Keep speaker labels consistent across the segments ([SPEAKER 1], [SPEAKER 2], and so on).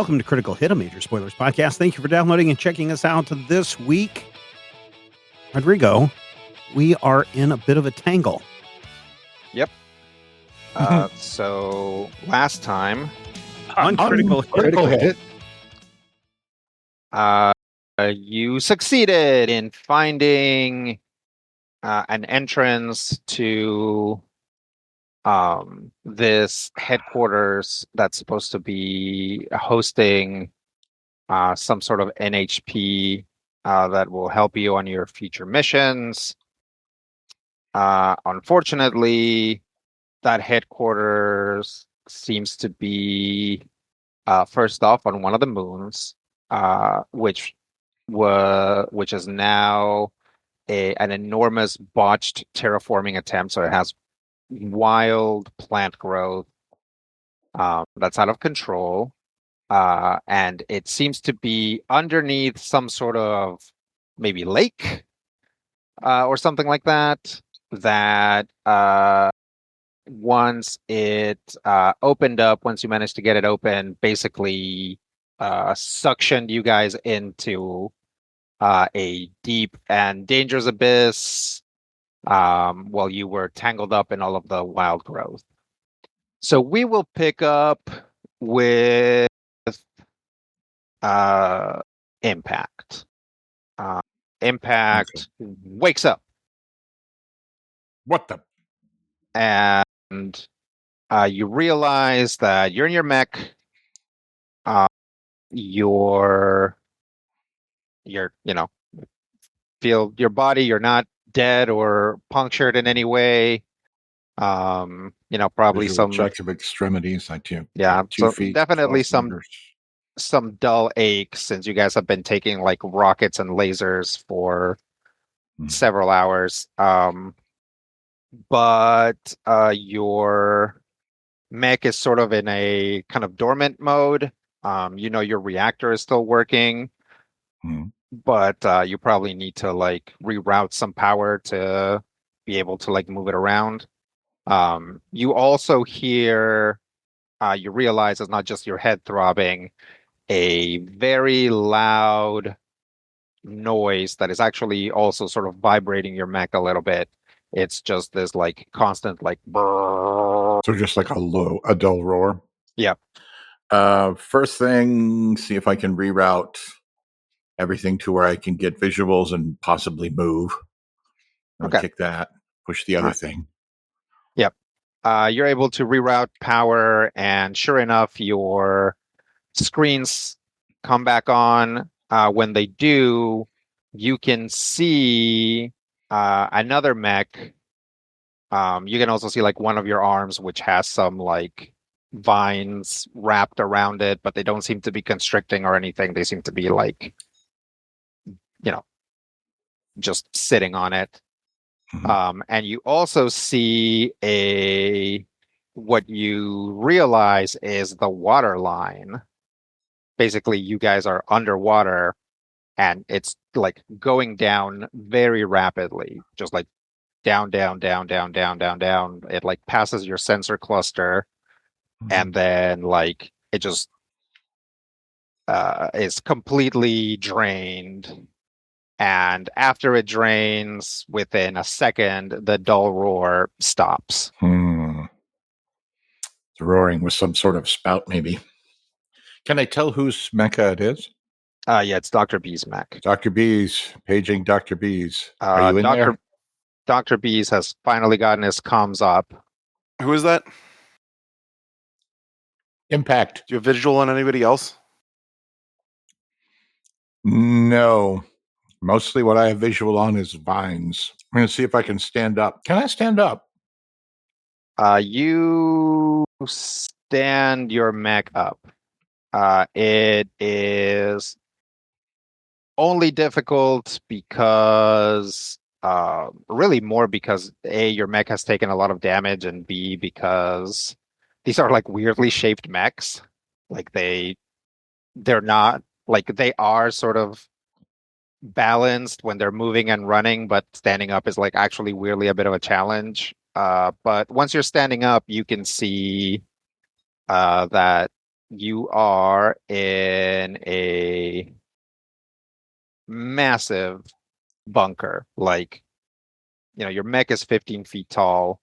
[SPEAKER 1] Welcome to Critical Hit, a Major Spoilers podcast. Thank you for downloading and checking us out this week. Rodrigo, we are in a bit of a tangle.
[SPEAKER 2] Yep. So last time
[SPEAKER 1] on Critical
[SPEAKER 3] Hit,
[SPEAKER 2] you succeeded in finding an entrance to this headquarters that's supposed to be hosting some sort of NHP that will help you on your future missions. Unfortunately, that headquarters seems to be first off on one of the moons, which is now an enormous botched terraforming attempt. So it has wild plant growth that's out of control, and it seems to be underneath some sort of maybe lake or something like that. Once it opened up, once you managed to get it open, basically suctioned you guys into a deep and dangerous abyss while you were tangled up in all of the wild growth. So we will pick up with Impact. Impact wakes up.
[SPEAKER 3] What the?
[SPEAKER 2] And you realize that you're in your mech. Feel your body. You're not dead or punctured in any way. Probably
[SPEAKER 3] Visual
[SPEAKER 2] some
[SPEAKER 3] checks of extremities. I do.
[SPEAKER 2] Yeah,
[SPEAKER 3] 2
[SPEAKER 2] so
[SPEAKER 3] feet,
[SPEAKER 2] definitely
[SPEAKER 3] 12 meters.
[SPEAKER 2] some dull aches since you guys have been taking like rockets and lasers for several hours. But your mech is sort of in a kind of dormant mode. Your reactor is still working, but you probably need to like reroute some power to be able to like move it around. You also hear, you realize it's not just your head throbbing, a very loud noise that is actually also sort of vibrating your mech a little bit. It's just this like constant like brrr.
[SPEAKER 3] So just like a dull roar.
[SPEAKER 2] Yep.
[SPEAKER 3] First thing, see if I can reroute everything to where I can get visuals and possibly move.
[SPEAKER 2] Okay.
[SPEAKER 3] Kick that. Push the other thing.
[SPEAKER 2] Yep. You're able to reroute power, and sure enough, your screens come back on. When they do, you can see another mech. You can also see like one of your arms, which has some like vines wrapped around it, but they don't seem to be constricting or anything. They seem to be like, just sitting on it. And you also see what you realize is the water line. Basically, you guys are underwater, and it's like going down very rapidly, just like down, down, down, down, down, down, down. It like passes your sensor cluster, and then like it just is completely drained. And after it drains, within a second, the dull roar stops.
[SPEAKER 3] The roaring was some sort of spout, maybe. Can I tell whose mecha it is?
[SPEAKER 2] Yeah, it's Dr. B's mech.
[SPEAKER 3] Dr. B's. Paging Dr. B's. Are you in there?
[SPEAKER 2] Dr. B's has finally gotten his comms up.
[SPEAKER 4] Who is that?
[SPEAKER 3] Impact.
[SPEAKER 4] Do you have visual on anybody else?
[SPEAKER 3] No. Mostly what I have visual on is vines. I'm going to see if I can stand up. Can I stand up?
[SPEAKER 2] You stand your mech up. It is only difficult because, really more because A, your mech has taken a lot of damage, and B, because these are like weirdly shaped mechs. Like they're not, like they are sort of balanced when they're moving and running, but standing up is like actually weirdly a bit of a challenge. But once you're standing up, you can see that you are in a massive bunker. Like, your mech is 15 feet tall,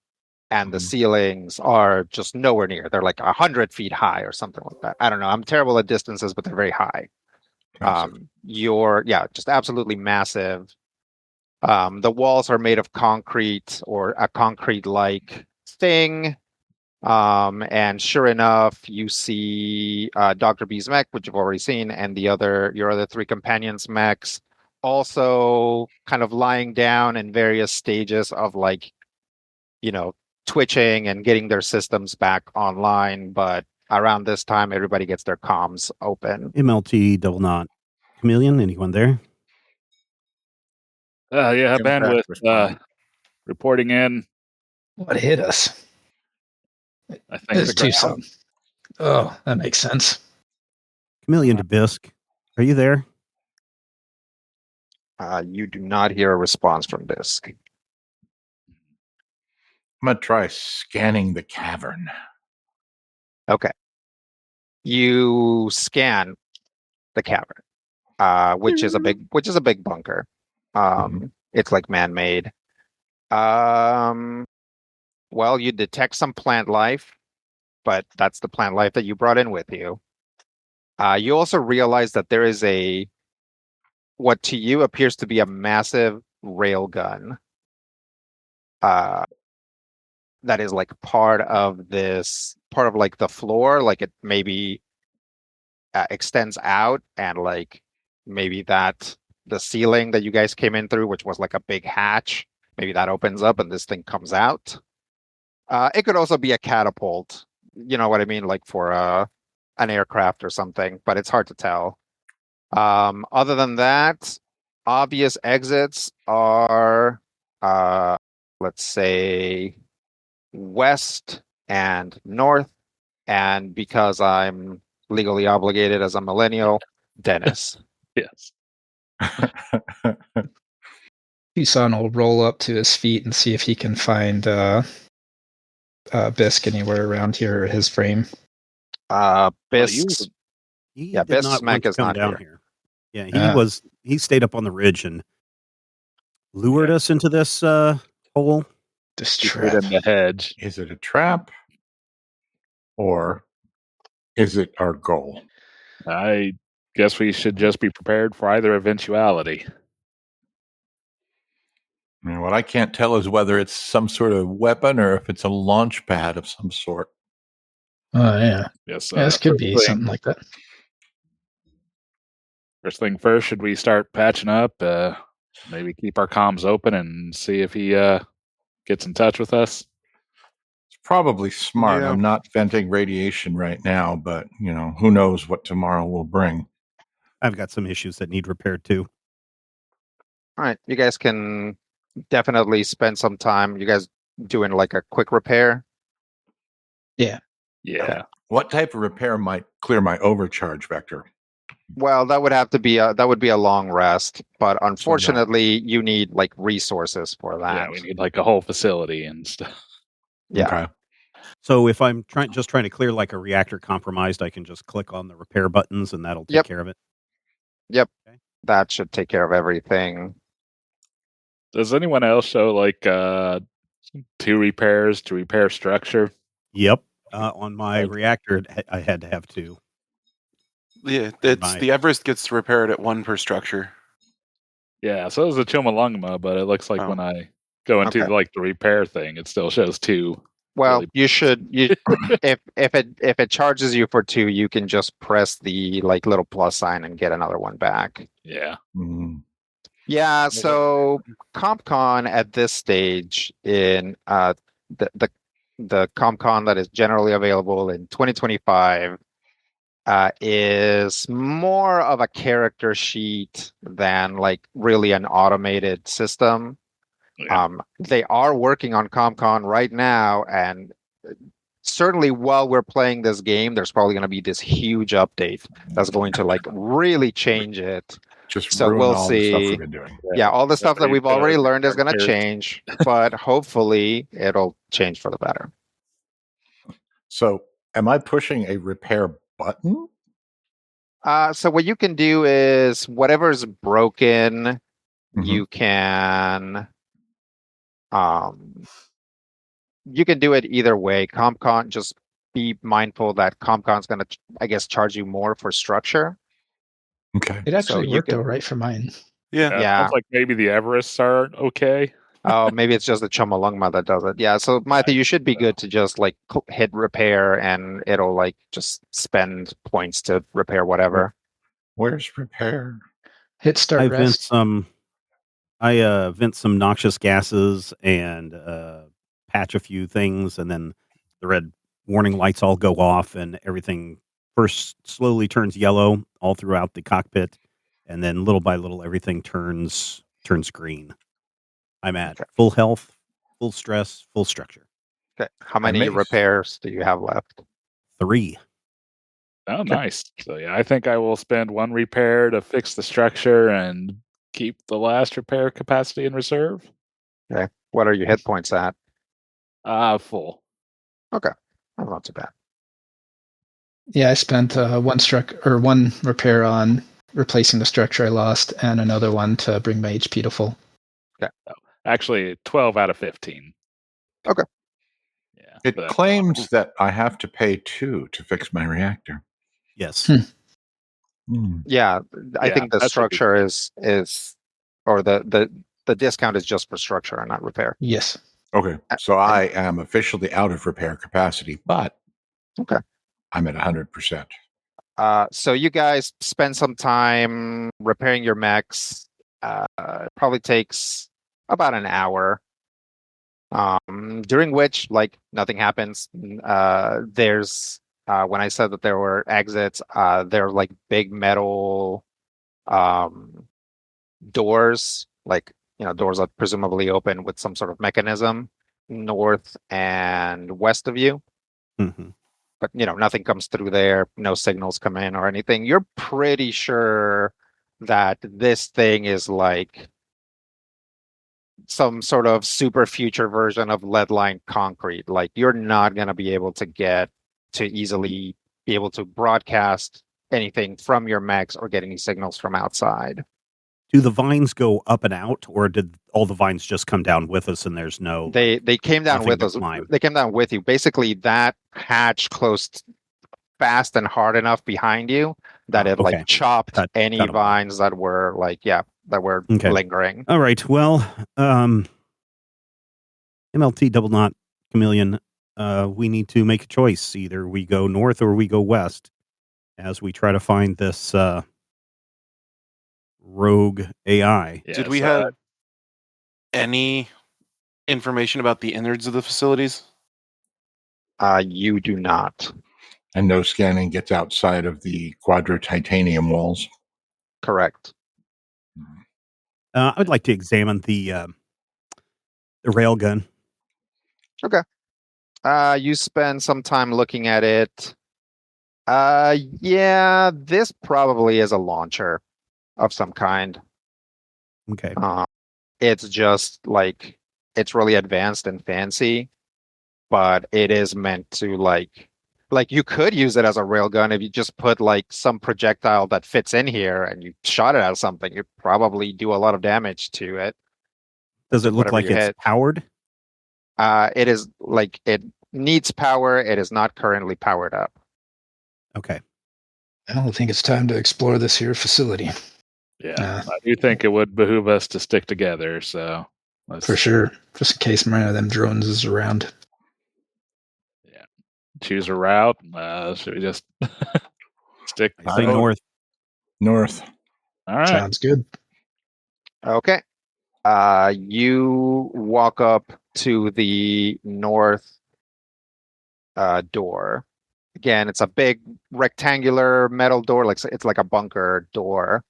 [SPEAKER 2] and the ceilings are just nowhere near. They're like 100 feet high or something like that. I don't know. I'm terrible at distances, but they're very high. You're just absolutely massive. The walls are made of concrete or a concrete-like thing. And sure enough, you see Dr. B's mech, which you've already seen, and your other three companions' mechs also kind of lying down in various stages of twitching and getting their systems back online. But around this time, everybody gets their comms open.
[SPEAKER 1] MLT double knot. Chameleon, anyone there?
[SPEAKER 5] Yeah, bandwidth reporting in.
[SPEAKER 6] What hit us?
[SPEAKER 5] I think
[SPEAKER 6] it's too some. Oh, that makes sense.
[SPEAKER 1] Chameleon to Bisque. Are you there?
[SPEAKER 2] You do not hear a response from Bisque.
[SPEAKER 3] I'm going to try scanning the cavern.
[SPEAKER 2] Okay. You scan the cavern, which is a big bunker. It's like man-made. Well, you detect some plant life, but that's the plant life that you brought in with you. You also realize that there is what to you appears to be a massive rail gun. That is like part of like the floor, like it maybe extends out, and like maybe that the ceiling that you guys came in through, which was like a big hatch, maybe that opens up and this thing comes out. It could also be a catapult, you know what I mean, like for an aircraft or something, but it's hard to tell. Other than that, obvious exits are let's say west and north, and because I'm legally obligated as a millennial, Dennis.
[SPEAKER 5] Yes.
[SPEAKER 6] Tucson will roll up to his feet and see if he can find Bisque anywhere around here, his frame.
[SPEAKER 2] Bisque's
[SPEAKER 1] Bisque's
[SPEAKER 2] Mac is not
[SPEAKER 1] down
[SPEAKER 2] here.
[SPEAKER 1] Yeah, he stayed up on the ridge and lured us into this hole.
[SPEAKER 6] This
[SPEAKER 5] trap in the hedge.
[SPEAKER 3] Is it a trap, or is it our goal?
[SPEAKER 5] I guess we should just be prepared for either eventuality.
[SPEAKER 3] I mean, what I can't tell is whether it's some sort of weapon or if it's a launch pad of some sort.
[SPEAKER 6] Oh, yeah.
[SPEAKER 5] Yes,
[SPEAKER 6] this could be something like that.
[SPEAKER 5] First thing first, should we start patching up? Maybe keep our comms open and see if he gets in touch with us?
[SPEAKER 3] It's probably smart.
[SPEAKER 4] Yeah.
[SPEAKER 3] I'm not venting radiation right now, but, who knows what tomorrow will bring.
[SPEAKER 1] I've got some issues that need repaired too.
[SPEAKER 2] All right, you guys can definitely spend some time. You guys doing like a quick repair?
[SPEAKER 6] Yeah.
[SPEAKER 5] Yeah.
[SPEAKER 3] What type of repair might clear my overcharge vector?
[SPEAKER 2] Well, that would be a long rest, but unfortunately, you need like resources for that.
[SPEAKER 5] Yeah, we need like a whole facility and stuff.
[SPEAKER 2] Yeah.
[SPEAKER 3] Okay.
[SPEAKER 1] So if I'm trying to clear like a reactor compromised, I can just click on the repair buttons and that'll take care of it.
[SPEAKER 2] Yep.
[SPEAKER 1] Okay.
[SPEAKER 2] That should take care of everything.
[SPEAKER 5] Does anyone else show like 2 repairs to repair structure?
[SPEAKER 1] Yep. On my reactor, I had to have 2.
[SPEAKER 4] Yeah, the Everest gets repaired at 1 per structure.
[SPEAKER 5] Yeah, so is the Chomolungma, but it looks like when I go into like the repair thing, it still shows 2.
[SPEAKER 2] Well, if it charges you for 2, you can just press the like little plus sign and get another one back.
[SPEAKER 5] Yeah.
[SPEAKER 3] Mm-hmm.
[SPEAKER 2] Yeah, so CompCon at this stage in the CompCon that is generally available in 2025 is more of a character sheet than like really an automated system.
[SPEAKER 5] Yeah.
[SPEAKER 2] They are working on CompCon right now, and certainly while we're playing this game, there's probably going to be this huge update that's going to like really change it.
[SPEAKER 3] So
[SPEAKER 2] we'll
[SPEAKER 3] all
[SPEAKER 2] see.
[SPEAKER 3] the stuff we've been doing.
[SPEAKER 2] Yeah, all the stuff that we've already learned is going to change, but hopefully it'll change for the better.
[SPEAKER 3] So am I pushing a repair button?
[SPEAKER 2] So what you can do is whatever's broken,
[SPEAKER 3] Mhm.
[SPEAKER 2] you can do it either way. CompCon, just be mindful that CompCon's going to, I guess, charge you more for structure.
[SPEAKER 3] Okay.
[SPEAKER 6] It actually
[SPEAKER 2] you
[SPEAKER 6] worked
[SPEAKER 2] can-
[SPEAKER 6] all right for mine.
[SPEAKER 4] Yeah.
[SPEAKER 2] Yeah.
[SPEAKER 5] Sounds like maybe the Everests are okay.
[SPEAKER 2] Oh, maybe it's just the Chomolungma that does it. Yeah, so Matthew, you should be good to just like hit repair and it'll like just spend points to repair whatever.
[SPEAKER 3] Where's repair?
[SPEAKER 6] Hit start
[SPEAKER 1] I
[SPEAKER 6] rest.
[SPEAKER 1] vent some noxious gases and patch a few things, and then the red warning lights all go off, and everything first slowly turns yellow all throughout the cockpit, and then little by little everything turns green. I'm at
[SPEAKER 2] Okay.
[SPEAKER 1] full health, full stress, full structure.
[SPEAKER 2] Okay. How
[SPEAKER 3] I
[SPEAKER 2] many
[SPEAKER 3] may-
[SPEAKER 2] repairs do you have left?
[SPEAKER 1] 3.
[SPEAKER 5] Oh, nice. So yeah, I think I will spend 1 repair to fix the structure and keep the last repair capacity in reserve.
[SPEAKER 2] Okay. What are your hit points at?
[SPEAKER 5] Full.
[SPEAKER 2] Okay. That's not too bad.
[SPEAKER 6] Yeah, I spent one repair on replacing the structure I lost, and another one to bring my HP to full.
[SPEAKER 5] Actually, 12 out of 15.
[SPEAKER 2] Okay.
[SPEAKER 5] Yeah.
[SPEAKER 3] It
[SPEAKER 5] but-
[SPEAKER 3] claims that I have to pay 2 to fix my reactor.
[SPEAKER 1] Yes.
[SPEAKER 2] Yeah, I
[SPEAKER 5] Yeah,
[SPEAKER 2] think the
[SPEAKER 5] that's what we-
[SPEAKER 2] structure is or the discount is just for structure and not repair.
[SPEAKER 6] Yes.
[SPEAKER 3] Okay, so I am officially out of repair capacity, but
[SPEAKER 2] Okay.
[SPEAKER 3] I'm at 100%.
[SPEAKER 2] So you guys spend some time repairing your mechs. It probably takes about an hour. During which, like, nothing happens. There's when I said that there were exits, they're like big metal doors, like doors that presumably open with some sort of mechanism north and west of you.
[SPEAKER 1] Mm-hmm.
[SPEAKER 2] But nothing comes through there, no signals come in or anything. You're pretty sure that this thing is like some sort of super future version of lead line concrete. Like you're not going to be able to get to easily be able to broadcast anything from your mechs or get any signals from outside.
[SPEAKER 1] Do the vines go up and out, or did all the vines just come down with us and there's no...
[SPEAKER 2] They came down
[SPEAKER 1] nothing
[SPEAKER 2] with
[SPEAKER 1] to
[SPEAKER 2] us.
[SPEAKER 1] climb?
[SPEAKER 2] They came down with you. Basically, that hatch closed fast and hard enough behind you that it
[SPEAKER 1] okay.
[SPEAKER 2] like chopped
[SPEAKER 1] Cut
[SPEAKER 2] any
[SPEAKER 1] 'em off.
[SPEAKER 2] vines that were like that were
[SPEAKER 1] Okay.
[SPEAKER 2] lingering.
[SPEAKER 1] All right. Well, MLT double knot chameleon, we need to make a choice. Either we go north or we go west as we try to find this rogue AI.
[SPEAKER 5] Yeah,
[SPEAKER 4] Did we
[SPEAKER 5] so
[SPEAKER 4] have any information about the innards of the facilities?
[SPEAKER 2] You do not.
[SPEAKER 3] And no scanning gets outside of the quadro titanium walls.
[SPEAKER 2] Correct.
[SPEAKER 1] I would like to examine the railgun.
[SPEAKER 2] Okay. You spend some time looking at it. Yeah, this probably is a launcher of some kind.
[SPEAKER 1] Okay.
[SPEAKER 2] It's just like it's really advanced and fancy, but it is meant to like you could use it as a railgun if you just put like some projectile that fits in here and you shot it at something. You'd probably do a lot of damage to it.
[SPEAKER 1] Does it look
[SPEAKER 2] whatever
[SPEAKER 1] like
[SPEAKER 2] you
[SPEAKER 1] it's
[SPEAKER 2] hit.
[SPEAKER 1] powered?
[SPEAKER 2] It is like it needs power. It is not currently powered up.
[SPEAKER 1] Okay.
[SPEAKER 6] I don't think it's time to explore this here facility.
[SPEAKER 5] yeah, I do think it would behoove us to stick together. So
[SPEAKER 6] For sure. Just in case one of them drones is around.
[SPEAKER 5] Yeah, choose a route. Should we just stick?
[SPEAKER 1] I say
[SPEAKER 3] Oh.
[SPEAKER 1] north.
[SPEAKER 3] North.
[SPEAKER 5] All right.
[SPEAKER 6] Sounds good.
[SPEAKER 2] Okay. You walk up to the north door. Again, it's a big rectangular metal door, like it's like a bunker door.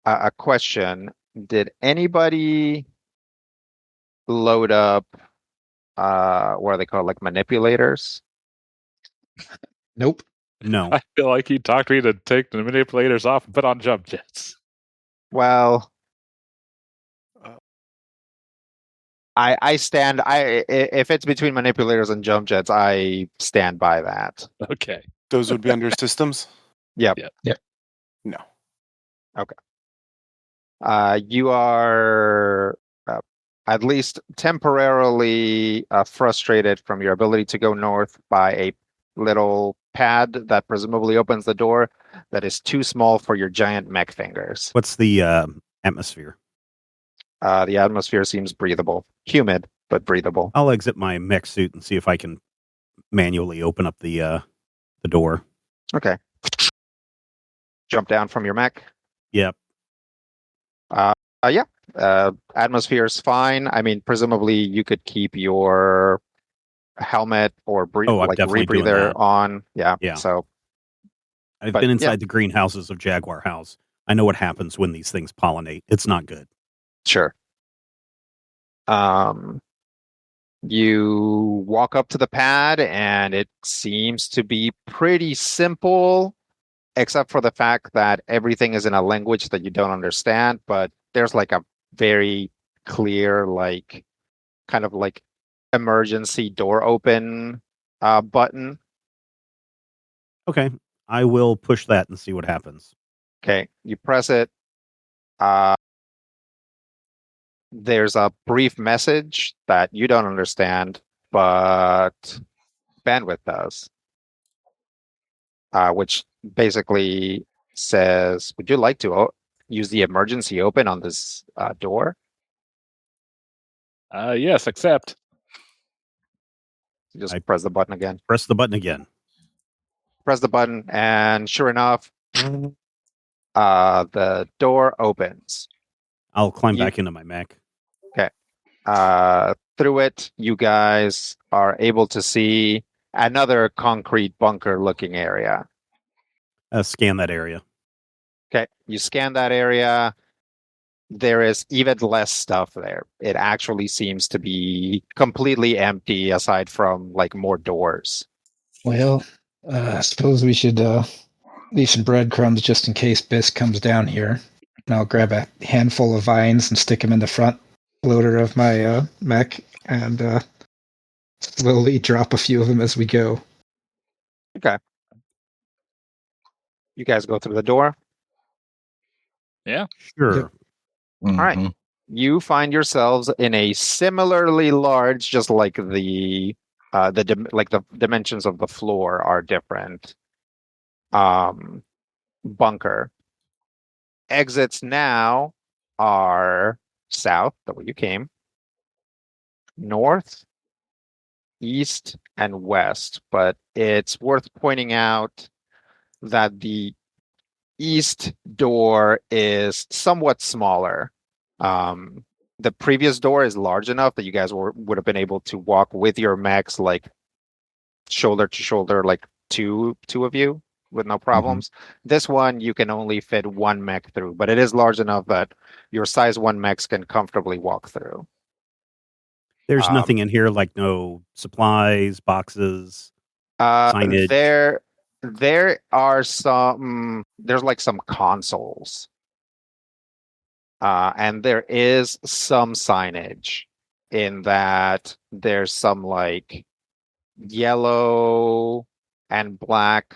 [SPEAKER 2] A question: did anybody load up? What are they called? Like manipulators?
[SPEAKER 6] Nope.
[SPEAKER 1] No.
[SPEAKER 5] I feel like you talked me to take the manipulators off and put on jump jets.
[SPEAKER 2] Well, I stand. If it's between manipulators and jump jets, I stand by that.
[SPEAKER 5] Okay.
[SPEAKER 4] Those would be under systems?
[SPEAKER 2] Yep.
[SPEAKER 4] No.
[SPEAKER 2] You are at least temporarily frustrated from your ability to go north by a little pad that presumably opens the door that is too small for your giant mech fingers.
[SPEAKER 1] What's the atmosphere?
[SPEAKER 2] The atmosphere seems breathable. Humid, but breathable.
[SPEAKER 1] I'll exit my mech suit and see if I can manually open up the door.
[SPEAKER 2] Okay. Jump down from your mech.
[SPEAKER 1] Yep.
[SPEAKER 2] Yeah. Atmosphere is fine. I mean, presumably you could keep your helmet or
[SPEAKER 1] I'm definitely doing
[SPEAKER 2] rebreather
[SPEAKER 1] that.
[SPEAKER 2] on. Yeah.
[SPEAKER 1] Yeah.
[SPEAKER 2] So
[SPEAKER 1] I've been inside the greenhouses of Jaguar House. I know what happens when these things pollinate. It's not good.
[SPEAKER 2] sure. You walk up to the pad and it seems to be pretty simple, except for the fact that everything is in a language that you don't understand, but there's like a very clear, like kind of like emergency door open button.
[SPEAKER 1] Okay. I will push that and see what happens.
[SPEAKER 2] Okay, you press it. There's a brief message that you don't understand, but Bandwidth does, which basically says, would you like to use the emergency open on this door?
[SPEAKER 5] Yes, accept.
[SPEAKER 2] Just press the button again.
[SPEAKER 1] Press the button again.
[SPEAKER 2] Press the button, and sure enough, the door opens.
[SPEAKER 1] I'll climb back into my mech.
[SPEAKER 2] Okay. Through it, you guys are able to see another concrete bunker-looking area.
[SPEAKER 1] Scan that area.
[SPEAKER 2] Okay, you scan that area. There is even less stuff there. It actually seems to be completely empty aside from like more doors.
[SPEAKER 6] Well, I suppose we should leave some breadcrumbs just in case Biss comes down here. And I'll grab a handful of vines and stick them in the front loader of my mech and slowly drop a few of them as we go.
[SPEAKER 2] Okay. You guys go through the door.
[SPEAKER 5] Yeah.
[SPEAKER 1] Sure.
[SPEAKER 6] Yep.
[SPEAKER 3] Mm-hmm.
[SPEAKER 2] All right. You find yourselves in a similarly large, just like the dimensions of the floor are different. Bunker. Exits now are south, the way you came, north, east, and west. But it's worth pointing out that the east door is somewhat smaller. The previous door is large enough that you guys would have been able to walk with your mechs like shoulder to shoulder, like two of you with no problems. This one you can only fit one mech through, but it is large enough that your size 1 mechs can comfortably walk through.
[SPEAKER 1] There's nothing in here, like no supplies, boxes, signage.
[SPEAKER 2] There are some. There's like some consoles, and there is some signage in that there's some like yellow and black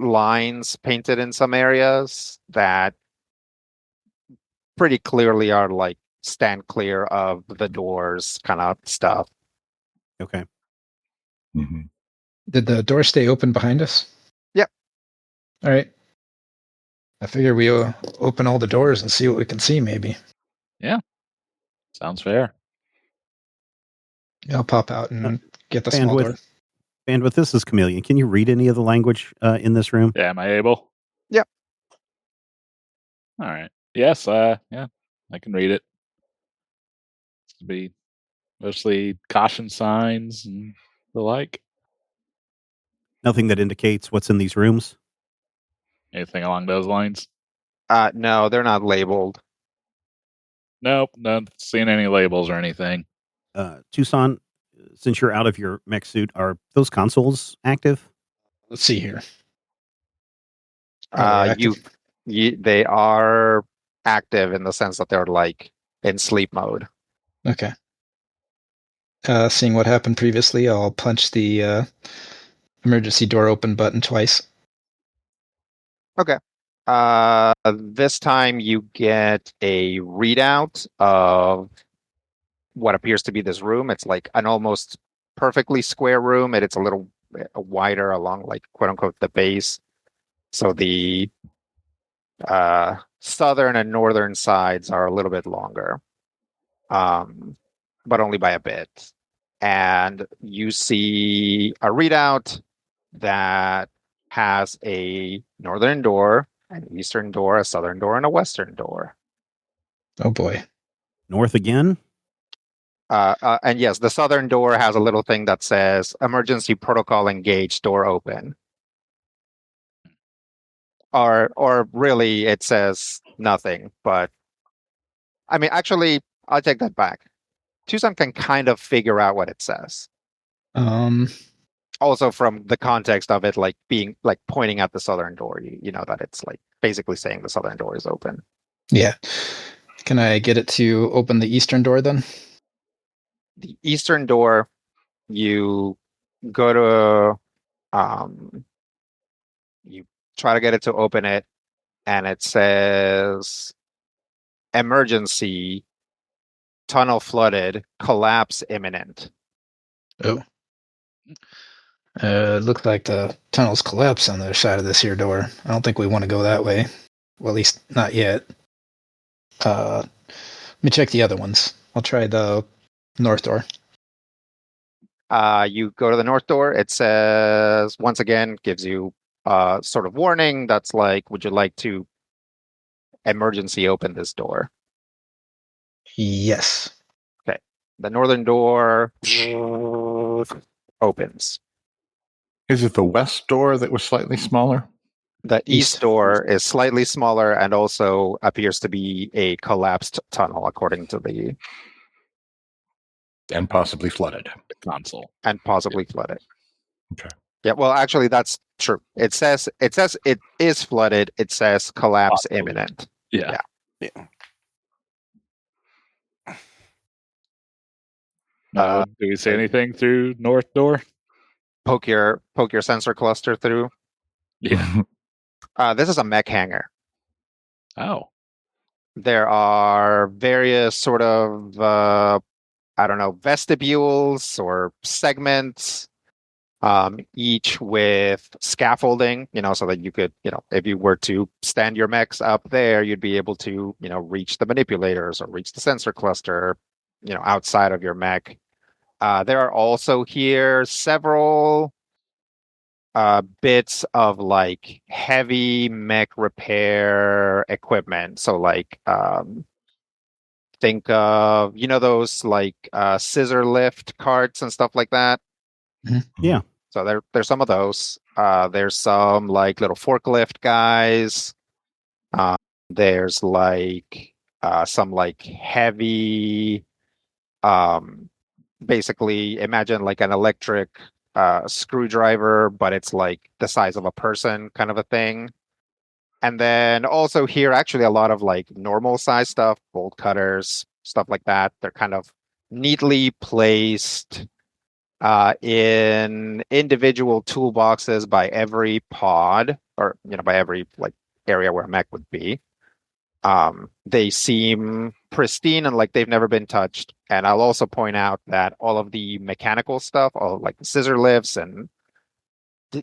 [SPEAKER 2] lines painted in some areas that pretty clearly are like stand clear of the doors kind of stuff.
[SPEAKER 1] Okay.
[SPEAKER 3] Mm-hmm.
[SPEAKER 6] Did the door stay open behind us?
[SPEAKER 2] Yep.
[SPEAKER 6] All right. I figure we open all the doors and see what we can see, maybe.
[SPEAKER 5] Yeah. Sounds fair.
[SPEAKER 6] I'll pop out and get the small door.
[SPEAKER 1] Bandwidth, this is Chameleon. Can you read any of the language in this room?
[SPEAKER 5] Yeah, am I able?
[SPEAKER 2] Yep.
[SPEAKER 5] All right. Yes, yeah, I can read it. It's to be mostly caution signs and the like.
[SPEAKER 1] Nothing that indicates what's in these rooms?
[SPEAKER 5] Anything along those lines?
[SPEAKER 2] No, they're not labeled.
[SPEAKER 5] Nope, not seeing any labels or anything.
[SPEAKER 1] Tucson, since you're out of your mech suit, are those consoles active?
[SPEAKER 6] Let's see here.
[SPEAKER 2] They are active in the sense that they're like in sleep mode.
[SPEAKER 6] Okay. Seeing what happened previously, I'll punch the emergency door open button twice.
[SPEAKER 2] Okay. This time you get a readout of what appears to be this room. It's like an almost perfectly square room, and it's a little wider along, like, quote unquote, the base. So the southern and northern sides are a little bit longer, but only by a bit. And you see a readout that has a northern door, an eastern door, a southern door, and a western door.
[SPEAKER 6] Oh boy.
[SPEAKER 1] North again?
[SPEAKER 2] And yes, the southern door has a little thing that says emergency protocol engaged, door open. Or really it says nothing, but I mean, actually, I'll take that back. Tucson can kind of figure out what it says. Also from the context of it, like being like pointing at the southern door, you know that it's like basically saying the southern door is open.
[SPEAKER 6] Yeah. Can I get it to open the eastern door then?
[SPEAKER 2] The eastern door, you go to, you try to get it to open it, and it says emergency, tunnel flooded, collapse imminent.
[SPEAKER 6] Oh. It looks like the tunnel's collapsed on the other side of this here door. I don't think we want to go that way. Well, at least not yet. Let me check the other ones. I'll try the north door.
[SPEAKER 2] You go to the north door. It says, once again, gives you a sort of warning that's like, would you like to emergency open this door?
[SPEAKER 6] Yes.
[SPEAKER 2] Okay. The northern door opens.
[SPEAKER 3] Is it the west door that was slightly smaller?
[SPEAKER 2] The east door is slightly smaller and also appears to be a collapsed tunnel, according to the...
[SPEAKER 3] And possibly flooded.
[SPEAKER 5] Console.
[SPEAKER 2] And possibly flooded.
[SPEAKER 3] Okay.
[SPEAKER 2] Yeah, well, actually, that's true. It says it is flooded. It says collapse imminent.
[SPEAKER 5] Yeah. Do we see anything through north door?
[SPEAKER 2] Poke your sensor cluster through.
[SPEAKER 5] Yeah.
[SPEAKER 2] This is a mech hangar.
[SPEAKER 5] Oh.
[SPEAKER 2] There are various sort of I don't know, vestibules or segments, each with scaffolding, so that you could, if you were to stand your mechs up there, you'd be able to, reach the manipulators or reach the sensor cluster, outside of your mech. There are also here several bits of like heavy mech repair equipment. So like think of those like scissor lift carts and stuff like that.
[SPEAKER 6] Mm-hmm.
[SPEAKER 1] Yeah.
[SPEAKER 2] So there's some of those. There's some like little forklift guys. There's like some like heavy basically imagine like an electric screwdriver, but it's like the size of a person kind of a thing. And then also here, actually a lot of like normal size stuff, bolt cutters, stuff like that. They're kind of neatly placed in individual toolboxes by every pod, or by every like area where a mech would be. They seem pristine and like they've never been touched. And I'll also point out that all of the mechanical stuff, all like the scissor lifts and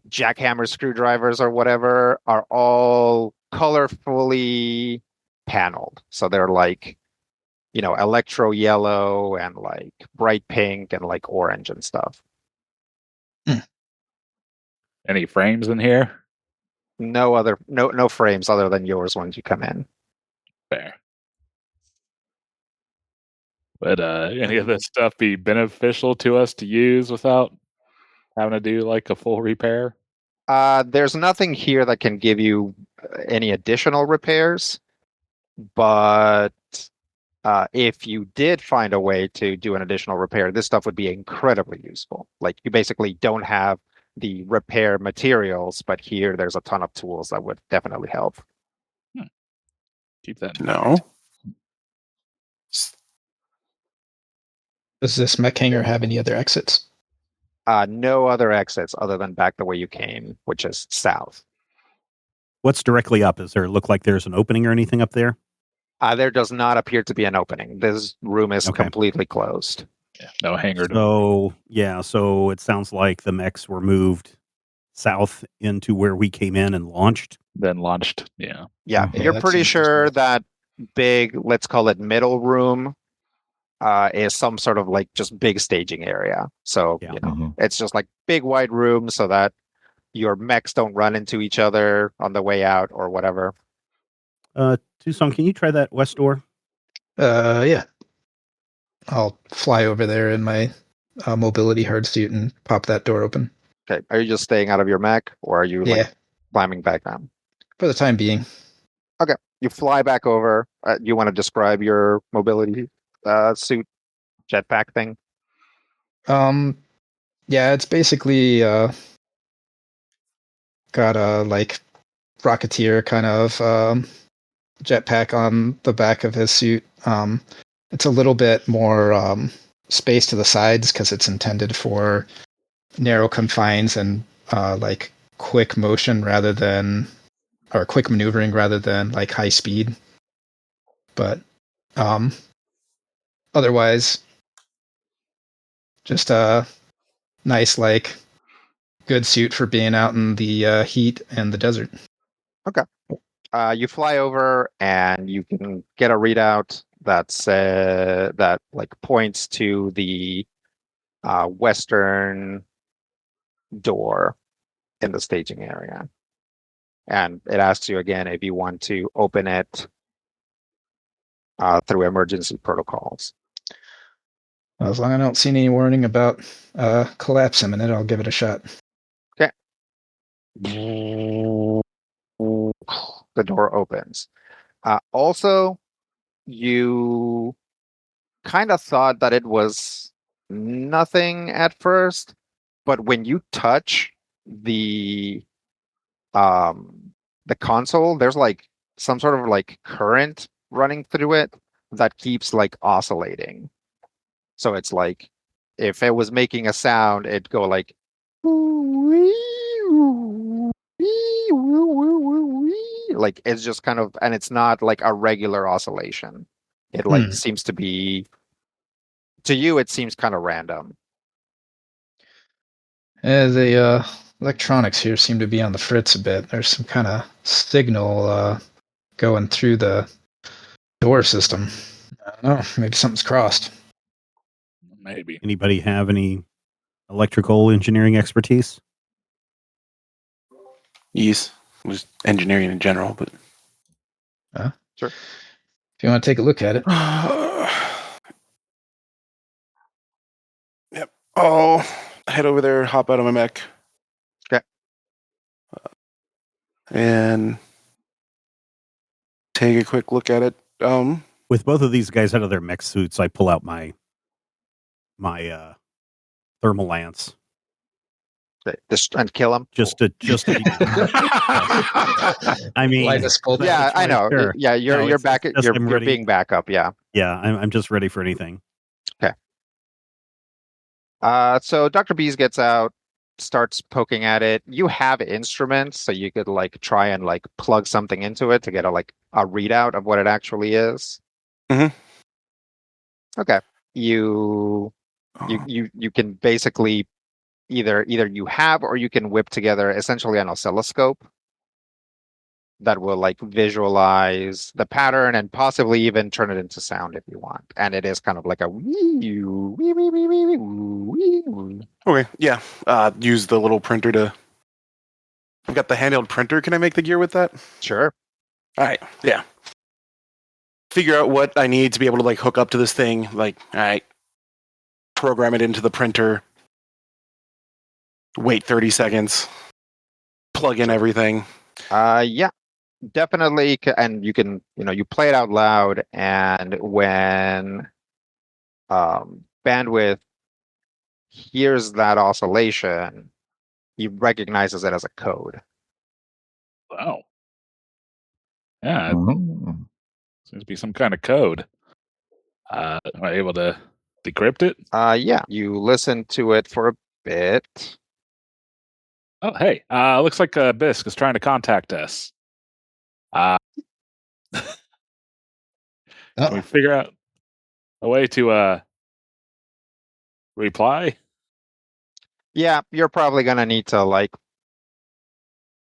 [SPEAKER 2] jackhammer screwdrivers or whatever, are all colorfully paneled. So they're like, electro yellow and like bright pink and like orange and stuff.
[SPEAKER 5] Any frames in here?
[SPEAKER 2] No frames other than yours once you come in.
[SPEAKER 5] Fair. Would any of this stuff be beneficial to us to use without having to do like a full repair?
[SPEAKER 2] There's nothing here that can give you any additional repairs, but if you did find a way to do an additional repair, this stuff would be incredibly useful. Like you basically don't have the repair materials, but here there's a ton of tools that would definitely help.
[SPEAKER 5] Keep that in
[SPEAKER 4] No.
[SPEAKER 5] mind.
[SPEAKER 6] Does this mech hangar have any other exits?
[SPEAKER 2] No other exits other than back the way you came, which is south.
[SPEAKER 1] What's directly up? Is there look like there's an opening or anything up there?
[SPEAKER 2] There does not appear to be an opening. This room is completely closed.
[SPEAKER 5] Yeah, no hangar.
[SPEAKER 1] So it sounds like the mechs were moved south into where we came in and launched.
[SPEAKER 5] Then launched, yeah.
[SPEAKER 2] Yeah, you're pretty sure that big, let's call it middle room, is some sort of like just big staging area. So, it's just like big wide room so that your mechs don't run into each other on the way out or whatever.
[SPEAKER 1] Tucson, can you try that west door?
[SPEAKER 6] Yeah. I'll fly over there in my mobility hard suit and pop that door open.
[SPEAKER 2] Okay. Are you just staying out of your mech, or are you like climbing back down?
[SPEAKER 6] For the time being.
[SPEAKER 2] Okay. You fly back over. You want to describe your mobility suit jetpack thing?
[SPEAKER 6] Yeah, it's basically got a like Rocketeer kind of jetpack on the back of his suit. It's a little bit more space to the sides because it's intended for narrow confines and like quick motion or quick maneuvering rather than like high speed. But otherwise, just a nice, like, good suit for being out in the heat and the desert.
[SPEAKER 2] Okay. You fly over and you can get a readout that like points to the western door in the staging area, and it asks you again if you want to open it through emergency protocols.
[SPEAKER 6] Well, as long as I don't see any warning about collapse imminent, I'll give it a shot.
[SPEAKER 2] Okay. The door opens. Also, you kind of thought that it was nothing at first, but when you touch the console, there's like some sort of like current running through it that keeps like oscillating. So it's like if it was making a sound, it'd go like like it's just kind of, and it's not like a regular oscillation. It like seems to be, to you it seems kind of random.
[SPEAKER 6] The electronics here seem to be on the fritz a bit. There's some kind of signal going through the door system. I don't know, maybe something's crossed.
[SPEAKER 5] Maybe.
[SPEAKER 1] Anybody have any electrical engineering expertise?
[SPEAKER 4] Yes, was engineering in general, but
[SPEAKER 2] Sure.
[SPEAKER 6] If you want to take a look at it.
[SPEAKER 4] Yep. I'll head over there, hop out of my mech.
[SPEAKER 2] Okay.
[SPEAKER 4] And take a quick look at it.
[SPEAKER 1] With both of these guys out of their mech suits, I pull out my thermal lance.
[SPEAKER 2] And kill him.
[SPEAKER 1] Just to I mean,
[SPEAKER 2] yeah, I know.
[SPEAKER 1] Sure.
[SPEAKER 2] Yeah, you're back. You're being backup. Yeah.
[SPEAKER 1] Yeah, I'm just ready for anything.
[SPEAKER 2] Okay. So Dr. Bees gets out, starts poking at it. You have instruments, so you could like try and like plug something into it to get a readout of what it actually is.
[SPEAKER 4] Mm-hmm.
[SPEAKER 2] Okay. You can basically either you have or you can whip together essentially an oscilloscope that will like visualize the pattern and possibly even turn it into sound if you want. And it is kind of like a
[SPEAKER 4] okay, yeah. Use the little printer to. I've got the handheld printer. Can I make the gear with that?
[SPEAKER 2] Sure.
[SPEAKER 4] All right. Yeah. Figure out what I need to be able to like hook up to this thing. Like, all right. Program it into the printer. Wait 30 seconds. Plug in everything.
[SPEAKER 2] Yeah, definitely. And you can, you play it out loud, and when Bandwidth hears that oscillation, he recognizes it as a code.
[SPEAKER 5] Wow. Yeah. Seems to be some kind of code. Am I able to decrypt it?
[SPEAKER 2] Yeah. You listen to it for a bit.
[SPEAKER 5] Oh, hey. Looks like Bisque is trying to contact us. Can we figure out a way to reply?
[SPEAKER 2] Yeah, you're probably gonna need to like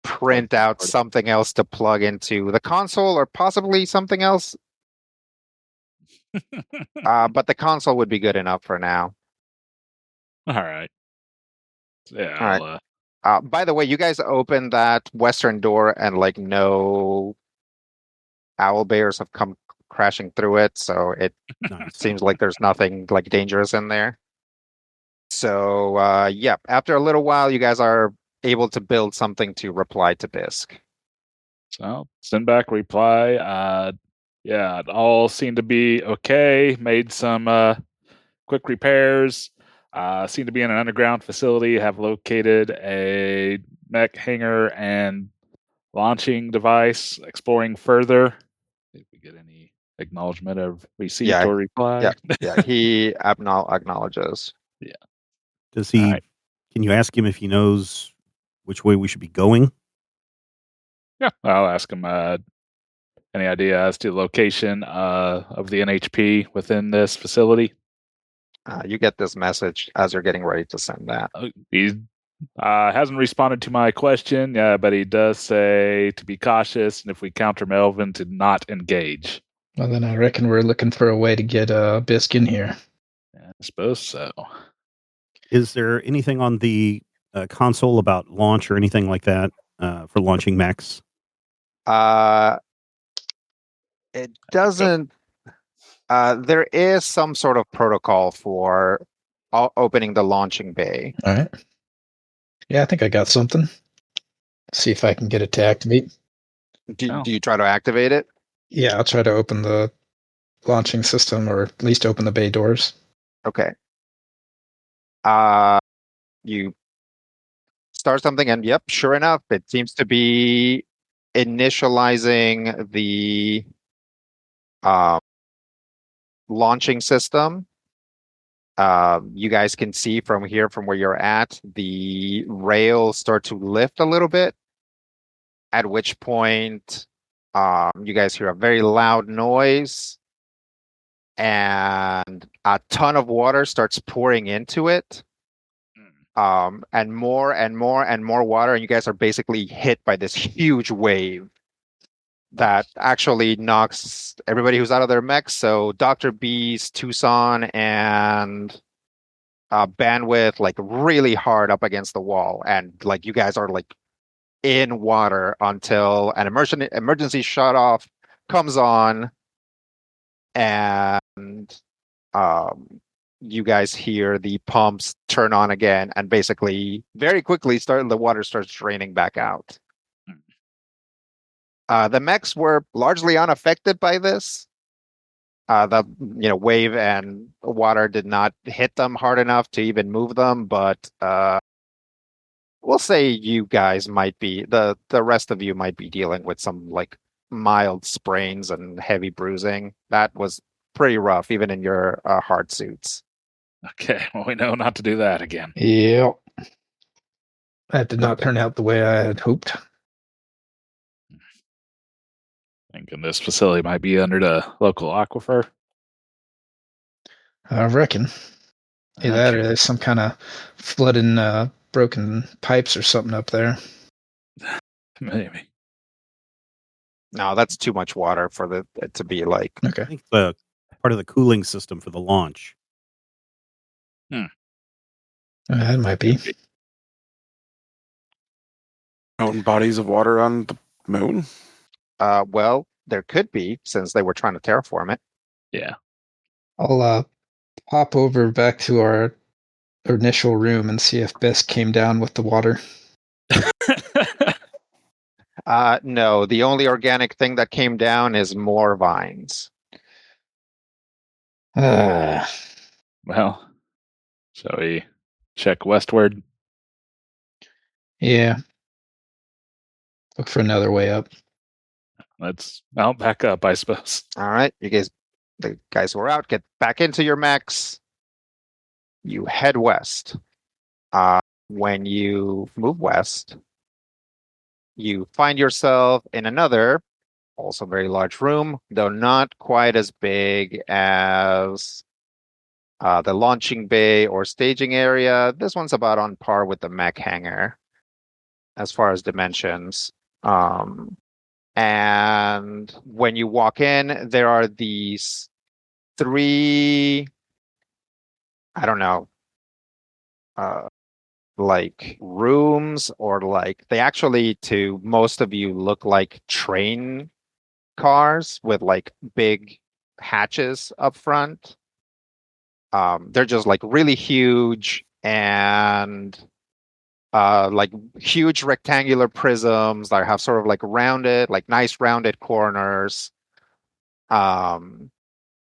[SPEAKER 2] print out something else to plug into the console or possibly something else. But the console would be good enough for now.
[SPEAKER 5] All right. Yeah.
[SPEAKER 2] All right. By the way, you guys opened that western door and like no owl bears have come crashing through it, so it
[SPEAKER 1] Nice.
[SPEAKER 2] seems like there's nothing like dangerous in there. So yeah, after a little while, you guys are able to build something to reply to Bisque.
[SPEAKER 5] So send back reply. Yeah, it all seemed to be okay. Made some quick repairs. Seem to be in an underground facility. Have located a mech hangar and launching device. Exploring further. If we get any acknowledgement of receipt or reply.
[SPEAKER 2] Yeah, he acknowledges.
[SPEAKER 5] Yeah.
[SPEAKER 1] Does he?
[SPEAKER 5] Right.
[SPEAKER 1] Can you ask him if he knows which way we should be going?
[SPEAKER 5] Yeah, I'll ask him. Any idea as to the location of the NHP within this facility?
[SPEAKER 2] You get this message as you're getting ready to send that.
[SPEAKER 5] He hasn't responded to my question, but he does say to be cautious, and if we counter Melvin, to not engage.
[SPEAKER 6] Well, then I reckon we're looking for a way to get Bisque in here.
[SPEAKER 5] I suppose so.
[SPEAKER 1] Is there anything on the console about launch or anything like that for launching mechs?
[SPEAKER 2] It doesn't. There is some sort of protocol for opening the launching bay.
[SPEAKER 6] All right. Yeah, I think I got something. See if I can get it to activate.
[SPEAKER 2] Do you try to activate it?
[SPEAKER 6] Yeah, I'll try to open the launching system, or at least open the bay doors.
[SPEAKER 2] Okay. You start something, and yep, sure enough, it seems to be initializing the launching system. You guys can see from here, from where you're at, the rails start to lift a little bit, at which point you guys hear a very loud noise and a ton of water starts pouring into it. And more and more and more water, and you guys are basically hit by this huge wave that actually knocks everybody who's out of their mechs. So Dr. Beast, Tucson, and Bandwidth like really hard up against the wall, and like you guys are like in water until an emergency shut off comes on, and you guys hear the pumps turn on again, and basically very quickly the water starts draining back out. The mechs were largely unaffected by this. The wave and water did not hit them hard enough to even move them, but we'll say you guys might be the rest of you might be dealing with some like mild sprains and heavy bruising. That was pretty rough, even in your hard suits.
[SPEAKER 5] Okay, well, we know not to do that again.
[SPEAKER 6] Yep. That did not turn out the way I had hoped.
[SPEAKER 5] Thinking this facility might be under the local aquifer.
[SPEAKER 6] I reckon. Either that or there's some kind of flooding, broken pipes or something up there.
[SPEAKER 5] Maybe.
[SPEAKER 2] No, that's too much water for it to be like.
[SPEAKER 6] Okay.
[SPEAKER 1] I think the part of the cooling system for the launch.
[SPEAKER 6] That might be.
[SPEAKER 4] Own bodies of water on the moon?
[SPEAKER 2] Well, there could be, since they were trying to terraform it.
[SPEAKER 5] Yeah.
[SPEAKER 6] I'll pop over back to our initial room and see if Bisque came down with the water.
[SPEAKER 2] No, the only organic thing that came down is more vines.
[SPEAKER 5] Well, shall we check westward?
[SPEAKER 6] Yeah. Look for another way up.
[SPEAKER 5] I'll back up, I suppose.
[SPEAKER 2] All right, the guys who are out, get back into your mechs. You head west. When you move west, you find yourself in another Also very large room, though not quite as big as the launching bay or staging area. This one's about on par with the mech hangar as far as dimensions. And when you walk in, there are these 3, I don't know, like rooms, or like they actually, to most of you, look like train cars with like big hatches up front. They're just like really huge, and like huge rectangular prisms that have sort of like rounded, like nice rounded corners, and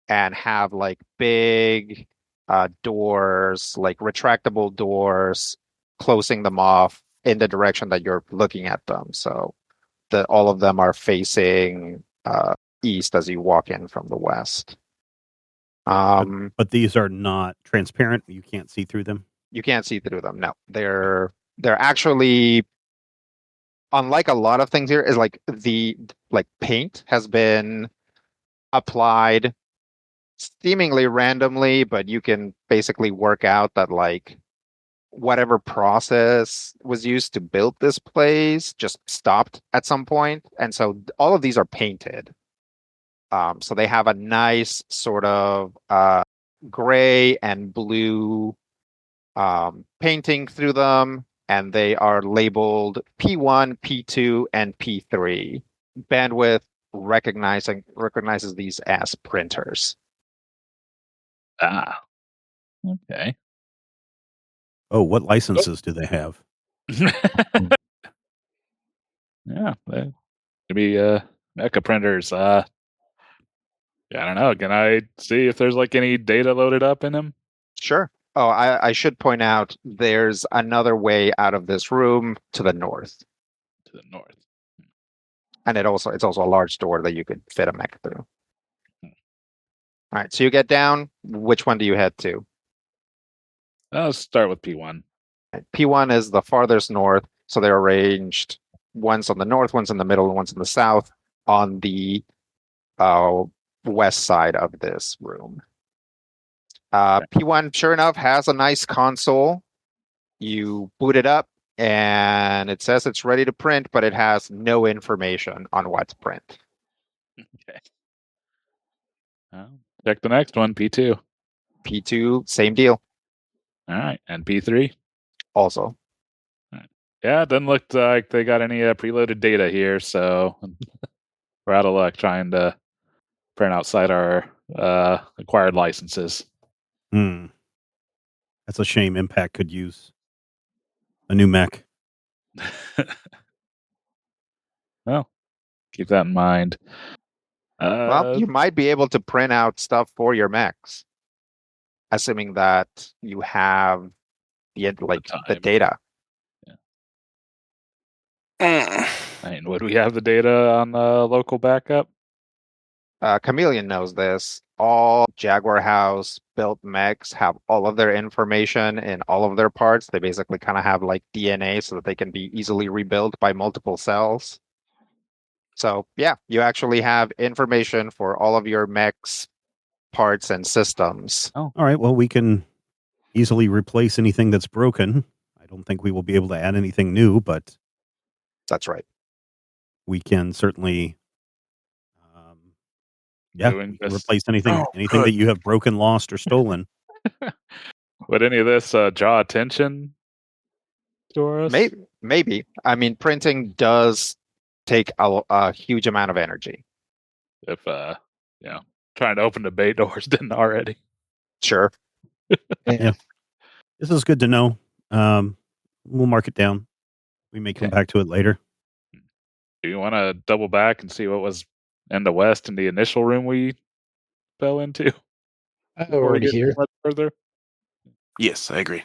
[SPEAKER 2] have like big doors, like retractable doors, closing them off in the direction that you're looking at them. So all of them are facing east as you walk in from the west.
[SPEAKER 1] But these are not transparent. You can't see through them.
[SPEAKER 2] You can't see through them. No, they're actually, unlike a lot of things here, is like the paint has been applied seemingly randomly, but you can basically work out that like whatever process was used to build this place just stopped at some point, and so all of these are painted. So they have a nice sort of gray and blue painting through them, and they are labeled P1, P2, and P3. Bandwidth recognizes these as printers.
[SPEAKER 5] Ah, okay.
[SPEAKER 1] Oh, what licenses do they have?
[SPEAKER 5] Yeah, maybe mecha printers. Yeah, I don't know. Can I see if there's like any data loaded up in them?
[SPEAKER 2] Sure. Oh, I should point out there's another way out of this room to the north.
[SPEAKER 5] To the north.
[SPEAKER 2] And it's also a large door that you could fit a mech through. All right, so you get down. Which one do you head to?
[SPEAKER 5] I'll start with P1.
[SPEAKER 2] P1 is the farthest north, so they're arranged one's on the north, one's in the middle, and one's in the south on the west side of this room. P1, sure enough, has a nice console. You boot it up, and it says it's ready to print, but it has no information on what to print.
[SPEAKER 5] Okay. Check the next one, P2.
[SPEAKER 2] P2, same deal.
[SPEAKER 5] All right, and P3?
[SPEAKER 2] Also.
[SPEAKER 5] All right. Yeah, it doesn't look like they got any preloaded data here, so we're out of luck trying to print outside our acquired licenses.
[SPEAKER 1] That's a shame. Impact could use a new mech.
[SPEAKER 5] Well, keep that in mind.
[SPEAKER 2] Well, you might be able to print out stuff for your mechs, assuming that you have the data.
[SPEAKER 5] Yeah. And would we have the data on the local backup?
[SPEAKER 2] Chameleon knows this. All Jaguar House built mechs have all of their information in all of their parts. They basically kind of have like DNA so that they can be easily rebuilt by multiple cells. So yeah, you actually have information for all of your mechs, parts, and systems.
[SPEAKER 1] Oh, all right. Well, we can easily replace anything that's broken. I don't think we will be able to add anything new, but
[SPEAKER 2] that's right.
[SPEAKER 1] We can certainly, we can replace anything that you have broken, lost, or stolen.
[SPEAKER 5] Would any of this draw attention to us?
[SPEAKER 2] Maybe. I mean, printing does take a huge amount of energy.
[SPEAKER 5] If trying to open the bay doors didn't already.
[SPEAKER 2] Sure.
[SPEAKER 1] Yeah. This is good to know. We'll mark it down. We may come back to it later.
[SPEAKER 5] Do you want to double back and see what was in the west in the initial room we fell into?
[SPEAKER 6] Already here.
[SPEAKER 5] Much further?
[SPEAKER 4] Yes, I agree.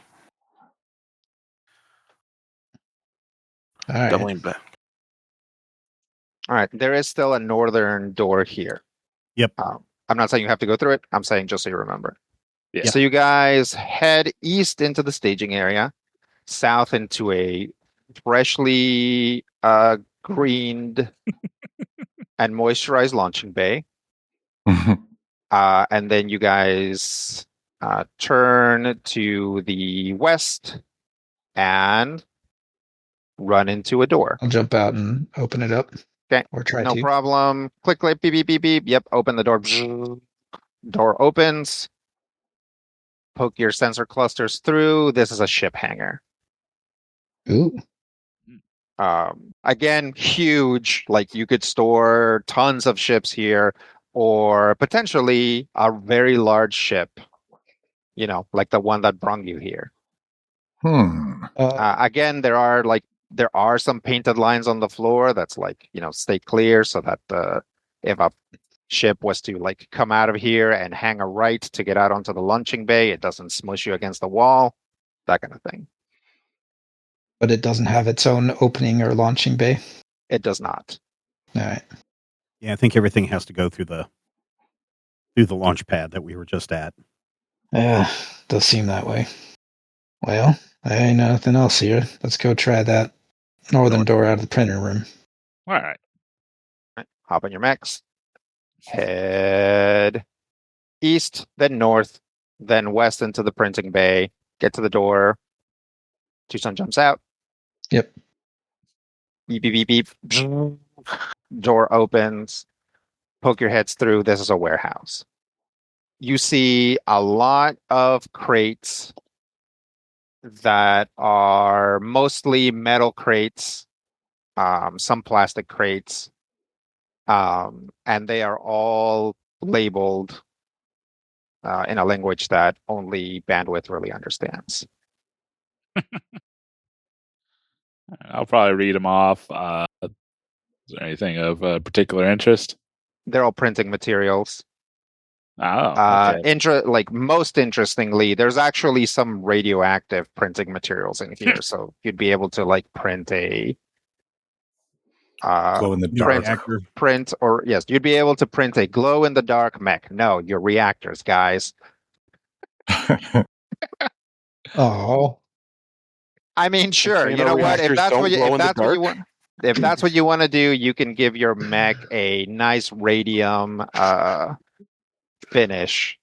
[SPEAKER 6] All right.
[SPEAKER 4] Doubling back.
[SPEAKER 2] All right. There is still a northern door here.
[SPEAKER 1] Yep.
[SPEAKER 2] I'm not saying you have to go through it. I'm saying just so you remember.
[SPEAKER 5] Yeah.
[SPEAKER 2] So you guys head east into the staging area, south into a freshly greened and moisturize launching bay. And then you guys turn to the west and run into a door.
[SPEAKER 6] I'll jump out and open it up.
[SPEAKER 2] Okay.
[SPEAKER 6] Or try
[SPEAKER 2] No
[SPEAKER 6] to.
[SPEAKER 2] problem. Click, click, beep, beep, beep, beep. Yep. Open the door. Door opens. Poke your sensor clusters through. This is a ship hangar.
[SPEAKER 6] Ooh.
[SPEAKER 2] Again, huge. Like you could store tons of ships here, or potentially a very large ship. You know, like the one that brought you here. Again, there are some painted lines on the floor that's like, stay clear so that if a ship was to like come out of here and hang a right to get out onto the launching bay, it doesn't smush you against the wall, that kind of thing.
[SPEAKER 6] But it doesn't have its own opening or launching bay?
[SPEAKER 2] It does not.
[SPEAKER 6] All right.
[SPEAKER 1] Yeah, I think everything has to go through the launch pad that we were just at.
[SPEAKER 6] Yeah, does seem that way. Well, I ain't nothing else here. Let's go try that northern door out of the printer room.
[SPEAKER 5] All right.
[SPEAKER 2] Hop on your mechs. Head east, then north, then west into the printing bay. Get to the door. Tucson jumps out.
[SPEAKER 6] Yep.
[SPEAKER 2] Beep, beep, beep, beep. Door opens. Poke your heads through. This is a warehouse. You see a lot of crates that are mostly metal crates, some plastic crates, and they are all labeled in a language that only Bandwidth really understands.
[SPEAKER 5] I'll probably read them off. Is there anything of particular interest?
[SPEAKER 2] They're all printing materials.
[SPEAKER 5] Oh, okay.
[SPEAKER 2] Most interestingly, there's actually some radioactive printing materials in here, so you'd be able to like print a
[SPEAKER 3] glow in the dark
[SPEAKER 2] print, or yes, you'd be able to print a glow in the dark mech. No, your reactors, guys.
[SPEAKER 6] Oh.
[SPEAKER 2] I mean, sure. You know what? If that's what you want to do, you can give your mech a nice radium finish.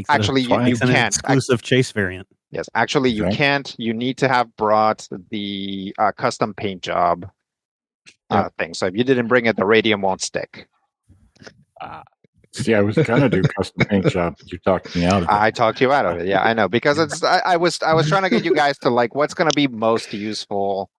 [SPEAKER 2] Actually, you can't.
[SPEAKER 1] Exclusive chase variant.
[SPEAKER 2] Yes, actually, you can't. You need to have brought the custom paint job thing. So if you didn't bring it, the radium won't stick.
[SPEAKER 3] See, I was gonna do custom paint job, but you talked me out of it.
[SPEAKER 2] I talked you out of it. Yeah, I know, because it's. I was trying to get you guys to like what's going to be most useful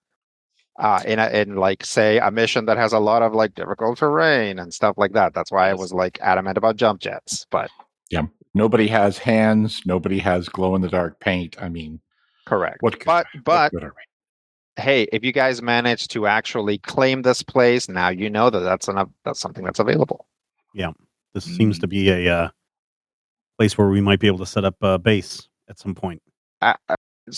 [SPEAKER 2] in like say a mission that has a lot of like difficult terrain and stuff like that. That's why I was like adamant about jump jets. But
[SPEAKER 3] yeah, nobody has hands. Nobody has glow in the dark paint. I mean,
[SPEAKER 2] correct.
[SPEAKER 3] What good are we?
[SPEAKER 2] Hey, if you guys manage to actually claim this place, now you know that's something that's available.
[SPEAKER 1] Yeah, this seems to be a place where we might be able to set up a base at some point.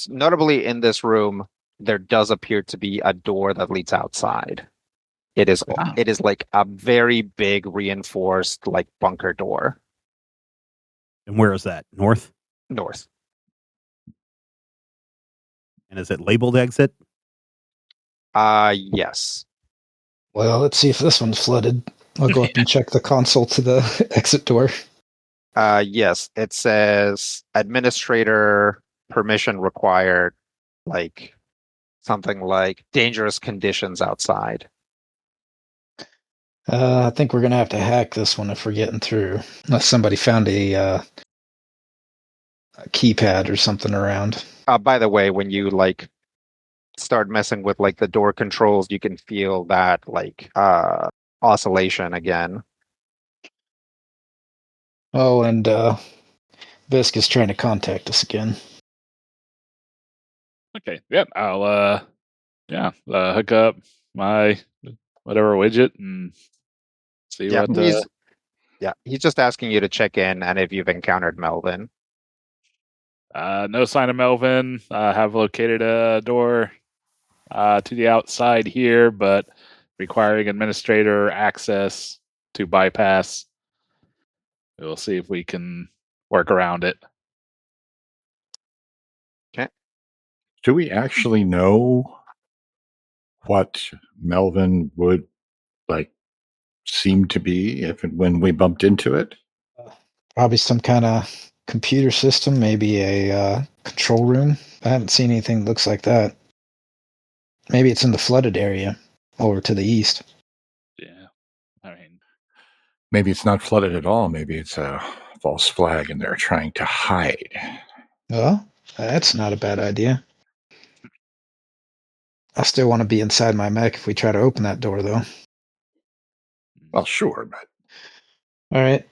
[SPEAKER 2] Notably, in this room, there does appear to be a door that leads outside. It is like a very big reinforced like bunker door.
[SPEAKER 1] And where is that? North?
[SPEAKER 2] North.
[SPEAKER 1] And is it labeled exit?
[SPEAKER 2] Yes.
[SPEAKER 6] Well, let's see if this one's flooded. I'll go up and check the console to the exit door.
[SPEAKER 2] Yes, it says administrator permission required, like something like dangerous conditions outside.
[SPEAKER 6] I think we're gonna have to hack this one if we're getting through, unless somebody found a keypad or something around.
[SPEAKER 2] By the way, when you like start messing with like the door controls, you can feel that like oscillation again.
[SPEAKER 6] Oh, and Bisk is trying to contact us again.
[SPEAKER 5] Okay. Yep. I'll hook up my whatever widget and see what.
[SPEAKER 2] He's just asking you to check in and if you've encountered Melvin.
[SPEAKER 5] No sign of Melvin. Have located a door to the outside here, but requiring administrator access to bypass. We'll see if we can work around it.
[SPEAKER 2] Okay.
[SPEAKER 3] Do we actually know what Melvin would like seem to be when we bumped into it?
[SPEAKER 6] Probably some kind of computer system, maybe a control room. I haven't seen anything that looks like that. Maybe it's in the flooded area over to the east.
[SPEAKER 5] Yeah. I mean,
[SPEAKER 3] Maybe it's not flooded at all. Maybe it's a false flag and they're trying to hide.
[SPEAKER 6] Well, that's not a bad idea. I still want to be inside my mech if we try to open that door, though.
[SPEAKER 3] Well, sure, but
[SPEAKER 6] All right.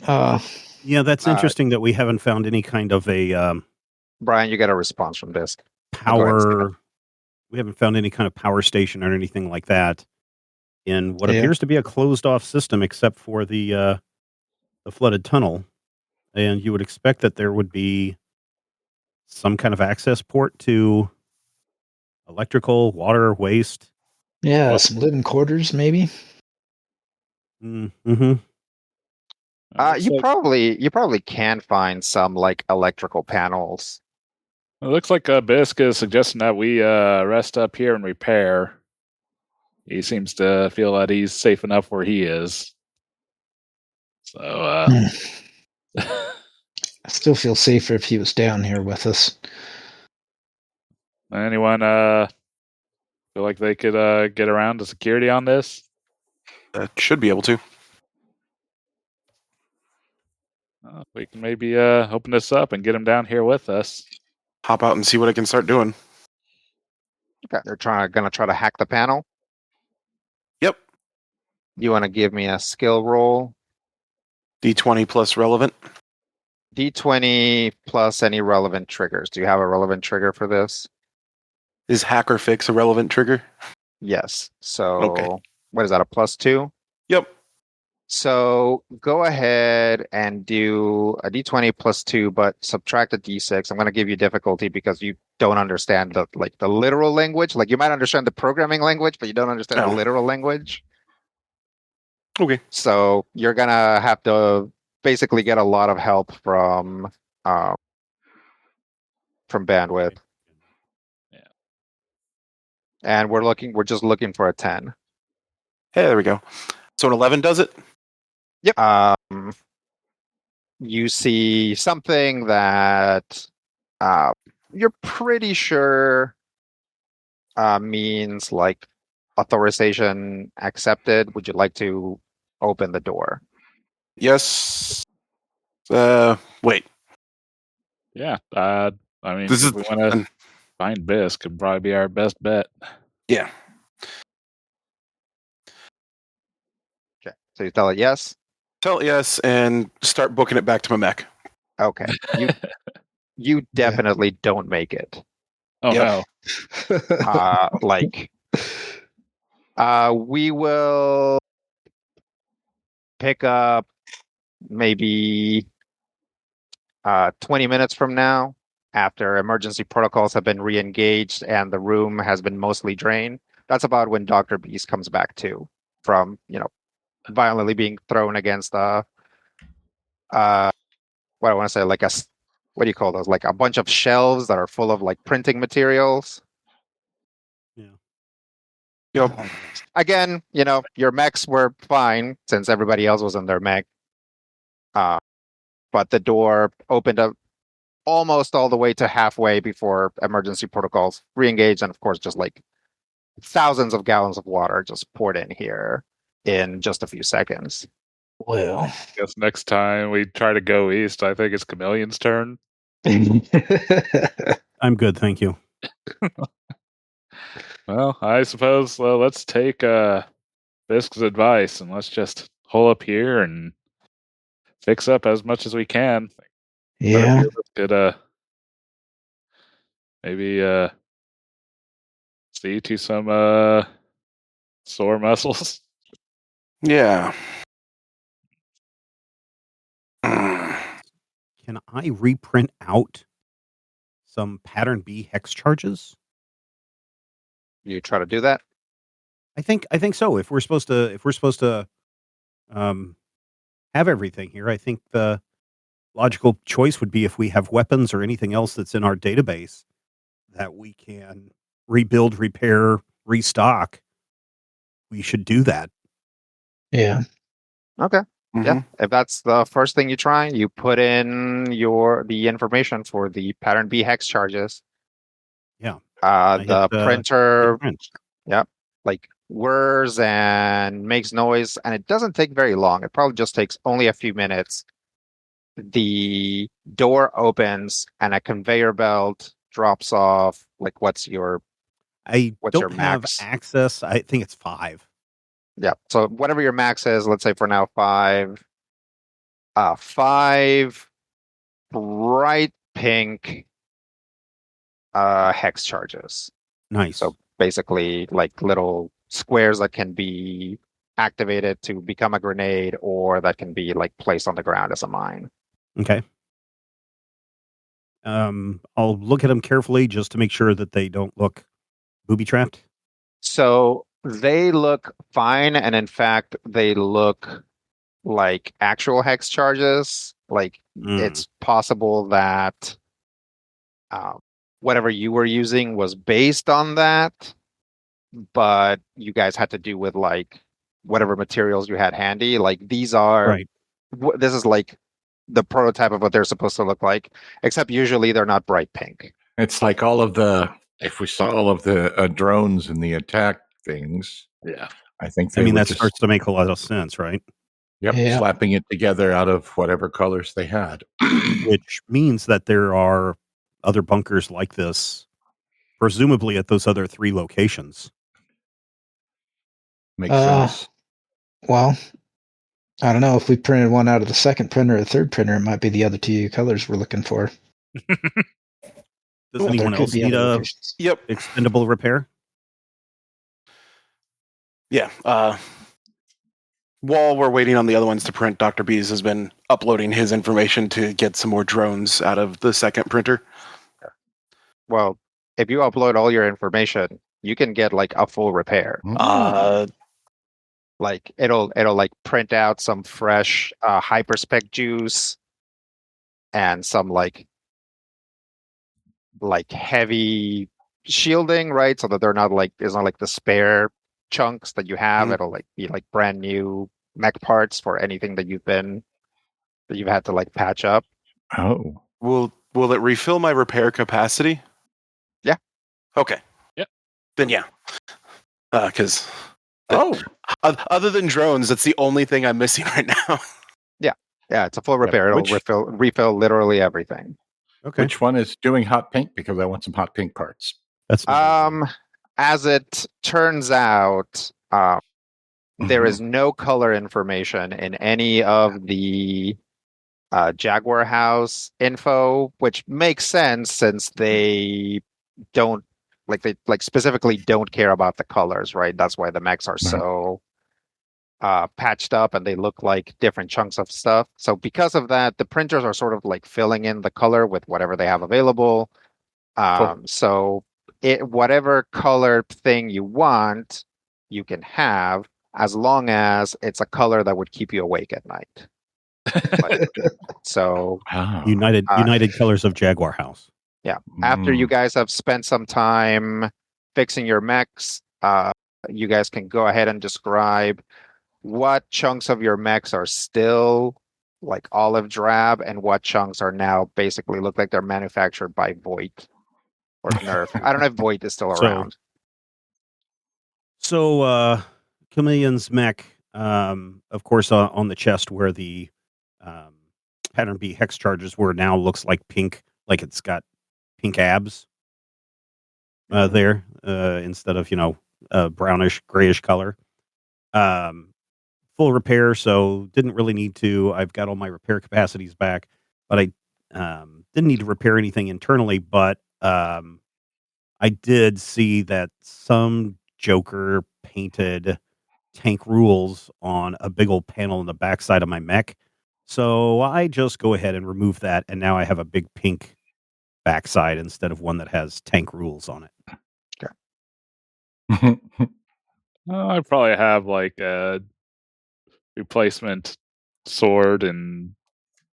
[SPEAKER 1] Yeah, that's interesting that we haven't found any kind of a
[SPEAKER 2] Brian, you get a response from this.
[SPEAKER 1] power. We haven't found any kind of power station or anything like that in what
[SPEAKER 6] Yeah.
[SPEAKER 1] appears to be a closed-off system, except for the flooded tunnel. And you would expect that there would be some kind of access port to electrical, water, waste.
[SPEAKER 6] Yeah,
[SPEAKER 5] Well-
[SPEAKER 6] some living quarters, maybe.
[SPEAKER 1] Mm-hmm.
[SPEAKER 2] You probably can find some like electrical panels.
[SPEAKER 5] It looks like Bisk is suggesting that we rest up here and repair. He seems to feel that he's safe enough where he is. So,
[SPEAKER 6] I still feel safer if he was down here with us.
[SPEAKER 5] anyone feel like they could get around to security on this?
[SPEAKER 4] Should be able to.
[SPEAKER 5] We can maybe open this up and get him down here with us.
[SPEAKER 4] Hop out and see what I can start doing.
[SPEAKER 2] Okay, they're gonna try to hack the panel.
[SPEAKER 4] Yep.
[SPEAKER 2] You want to give me a skill roll?
[SPEAKER 4] D20 plus relevant.
[SPEAKER 2] D20 plus any relevant triggers. Do you have a relevant trigger for this?
[SPEAKER 4] Is hacker fix a relevant trigger?
[SPEAKER 2] Yes. So
[SPEAKER 4] Okay.
[SPEAKER 2] what is that? A +2?
[SPEAKER 4] Yep.
[SPEAKER 2] So go ahead and do a D20 +2, but subtract a D6. I'm going to give you difficulty because you don't understand the literal language. Like you might understand the programming language, but you don't understand the
[SPEAKER 4] Oh.
[SPEAKER 2] literal language.
[SPEAKER 4] Okay.
[SPEAKER 2] So you're gonna have to basically get a lot of help from bandwidth.
[SPEAKER 5] Yeah.
[SPEAKER 2] And we're just looking for a 10.
[SPEAKER 4] Hey, there we go. So an 11 does it?
[SPEAKER 2] Yep. You see something that you're pretty sure means like authorization accepted. Would you like to open the door?
[SPEAKER 4] Yes. Wait.
[SPEAKER 5] Yeah. I mean,
[SPEAKER 4] This
[SPEAKER 5] if
[SPEAKER 4] is
[SPEAKER 5] we want to find Bisk, could probably be our best bet.
[SPEAKER 4] Yeah.
[SPEAKER 2] Okay. So you tell it yes.
[SPEAKER 4] Tell it yes and start booking it back to my mech.
[SPEAKER 2] Okay. You definitely don't make it.
[SPEAKER 5] Oh
[SPEAKER 4] Yep.
[SPEAKER 5] no.
[SPEAKER 2] We will pick up maybe 20 minutes from now after emergency protocols have been re-engaged and the room has been mostly drained. That's about when Dr. Beast comes back too from, violently being thrown against what I want to say, like what do you call those? Like a bunch of shelves that are full of like printing materials.
[SPEAKER 1] Yeah.
[SPEAKER 4] Yep.
[SPEAKER 2] Again, your mechs were fine since everybody else was in their mech. But the door opened up almost all the way to halfway before emergency protocols re-engaged, and of course, just like thousands of gallons of water just poured in here in just a few seconds.
[SPEAKER 6] Well,
[SPEAKER 5] I guess next time we try to go east, I think it's Chameleon's turn.
[SPEAKER 1] I'm good, thank you.
[SPEAKER 5] Well, I suppose let's take Bisk's advice and let's just hole up here and fix up as much as we can.
[SPEAKER 6] yeah.
[SPEAKER 5] Could maybe see to some sore muscles.
[SPEAKER 4] Yeah.
[SPEAKER 1] Can I reprint out some pattern B hex charges?
[SPEAKER 2] You try to do that?
[SPEAKER 1] I think so. If we're supposed to have everything here, I think the logical choice would be if we have weapons or anything else that's in our database that we can rebuild, repair, restock. We should do that.
[SPEAKER 6] Yeah.
[SPEAKER 2] Okay.
[SPEAKER 4] Mhm.
[SPEAKER 2] Yeah. If that's the first thing you try, you put in the information for the pattern B hex charges.
[SPEAKER 1] Yeah. I
[SPEAKER 2] The
[SPEAKER 1] hit
[SPEAKER 2] printer,
[SPEAKER 1] print.
[SPEAKER 2] yep, like whirs and makes noise, and it doesn't take very long. It probably just takes only a few minutes. The door opens and a conveyor belt drops off. Like, what's your
[SPEAKER 1] I don't have
[SPEAKER 2] max?
[SPEAKER 1] access. I think it's 5.
[SPEAKER 2] Yeah. So whatever your max is, let's say for now 5. 5 bright pink hex charges.
[SPEAKER 1] Nice.
[SPEAKER 2] So basically like little squares that can be activated to become a grenade, or that can be like placed on the ground as a mine.
[SPEAKER 1] Okay. I'll look at them carefully just to make sure that they don't look booby trapped.
[SPEAKER 2] So they look fine, and in fact, they look like actual hex charges. Like it's possible that whatever you were using was based on that, but you guys had to do with like whatever materials you had handy. Like these are,
[SPEAKER 1] Right.
[SPEAKER 2] this is like the prototype of what they're supposed to look like, except usually they're not bright pink.
[SPEAKER 3] It's like if we saw all of the drones and the attack things,
[SPEAKER 5] Yeah.
[SPEAKER 3] I think
[SPEAKER 1] I
[SPEAKER 3] they
[SPEAKER 1] mean,
[SPEAKER 3] would
[SPEAKER 1] that
[SPEAKER 3] just,
[SPEAKER 1] starts to make a lot of sense, right?
[SPEAKER 6] Yeah.
[SPEAKER 3] slapping it together out of whatever colors they had.
[SPEAKER 1] Which means that there are other bunkers like this, presumably at those other 3 locations.
[SPEAKER 3] Makes sense.
[SPEAKER 6] Well, I don't know. If we printed one out of the second printer or the third printer, it might be the other 2 colors we're looking for.
[SPEAKER 1] Does anyone else need a expendable repair?
[SPEAKER 4] Yeah. While we're waiting on the other ones to print, Dr. Bees has been uploading his information to get some more drones out of the second printer.
[SPEAKER 2] Well, if you upload all your information, you can get like a full repair. Like it'll like print out some fresh hyperspec juice and some like heavy shielding, right? So that they're not like, it's not like the spare chunks that you have. It'll like be like brand new mech parts for anything that you've had to like patch up.
[SPEAKER 3] Oh.
[SPEAKER 4] Will it refill my repair capacity?
[SPEAKER 2] Yeah.
[SPEAKER 4] Okay.
[SPEAKER 5] Yep.
[SPEAKER 4] Then yeah. Because other than drones, that's the only thing I'm missing right now.
[SPEAKER 2] Yeah, it's a full repair. It'll refill literally everything.
[SPEAKER 1] Okay.
[SPEAKER 3] Which one is doing hot pink? Because I want some hot pink parts.
[SPEAKER 1] That's
[SPEAKER 2] as it turns out, there is no color information in any of the Jaguar House info, which makes sense since they don't specifically don't care about the colors, right? That's why the mechs are so patched up and they look like different chunks of stuff. So because of that, the printers are sort of like filling in the color with whatever they have available.
[SPEAKER 3] Cool.
[SPEAKER 2] So whatever color thing you want, you can have, as long as it's a color that would keep you awake at night. So
[SPEAKER 1] United Colors of Jaguar House.
[SPEAKER 2] Yeah. After you guys have spent some time fixing your mechs, you guys can go ahead and describe what chunks of your mechs are still like olive drab and what chunks are now basically look like they're manufactured by Voight or Nerf. I don't know if Voight is still around.
[SPEAKER 1] So Chameleon's mech, of course, on the chest where the pattern B hex charges were, now looks like pink, like it's got pink abs there instead of a brownish grayish color. Full repair, so didn't really need to. I've got all my repair capacities back, but I didn't need to repair anything internally. But I did see that some joker painted tank rules on a big old panel in the backside of my mech. So I just go ahead and remove that, and now I have a big pink backside instead of one that has tank rules on it.
[SPEAKER 3] Okay.
[SPEAKER 5] I probably have like a replacement sword and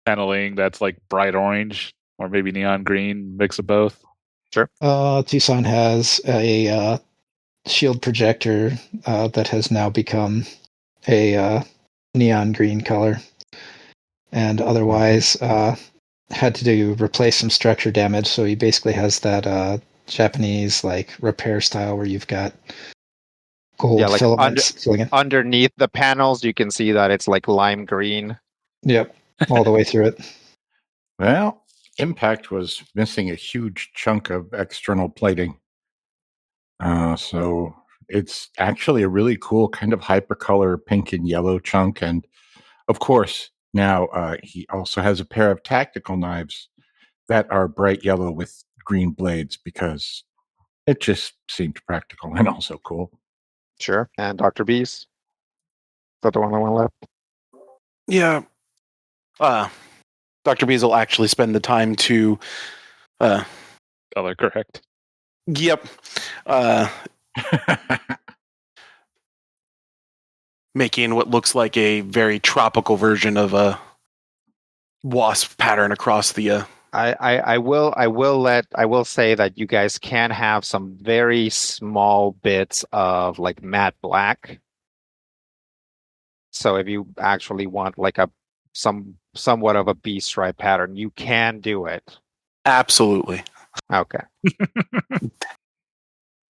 [SPEAKER 5] paneling that's like bright orange or maybe neon green, mix of both.
[SPEAKER 2] Sure.
[SPEAKER 6] Tucson has a shield projector that has now become a neon green color, and otherwise had to replace some structure damage. So he basically has that Japanese like repair style where you've got gold
[SPEAKER 2] like
[SPEAKER 6] filaments filling in.
[SPEAKER 2] underneath the panels, you can see that it's like lime green.
[SPEAKER 6] Yep, all the way through it.
[SPEAKER 3] Well, Impact was missing a huge chunk of external plating. So it's actually a really cool kind of hypercolor pink and yellow chunk. And of course, now he also has a pair of tactical knives that are bright yellow with green blades because it just seemed practical and also cool.
[SPEAKER 2] Sure. And Dr. B's. Is that the one that went left?
[SPEAKER 4] Yeah. Dr. Bees will actually spend the time to
[SPEAKER 5] Color correct.
[SPEAKER 4] Yep. Making what looks like a very tropical version of a wasp pattern across the
[SPEAKER 2] I will say that you guys can have some very small bits of like matte black. So if you actually want like somewhat of a B stripe pattern, you can do it.
[SPEAKER 4] Absolutely.
[SPEAKER 2] Okay.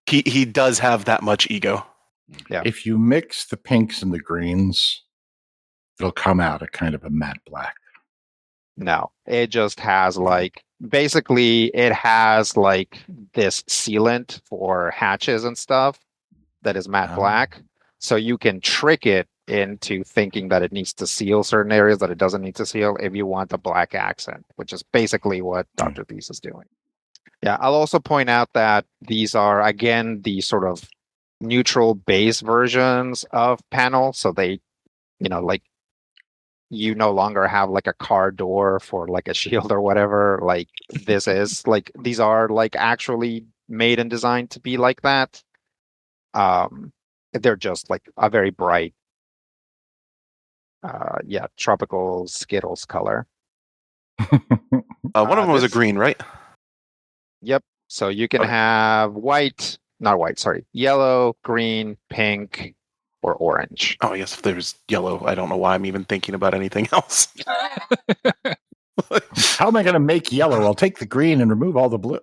[SPEAKER 4] He does have that much ego.
[SPEAKER 2] Yeah.
[SPEAKER 3] If you mix the pinks and the greens, it'll come out a kind of a matte black.
[SPEAKER 2] No, it just has like basically it has like this sealant for hatches and stuff that is matte black. So you can trick it into thinking that it needs to seal certain areas that it doesn't need to seal if you want a black accent, which is basically what Dr. Thies is doing. Yeah, I'll also point out that these are again the sort of neutral base versions of panel. So they, like you no longer have like a car door for like a shield or whatever. Like this is like these are like actually made and designed to be like that. They're just like a very bright, tropical Skittles color.
[SPEAKER 4] One of them was a green, right?
[SPEAKER 2] Yep. So you can have yellow, green, pink, or orange.
[SPEAKER 4] Oh, yes, if there's yellow, I don't know why I'm even thinking about anything else.
[SPEAKER 3] How am I going to make yellow? I'll take the green and remove all the blue.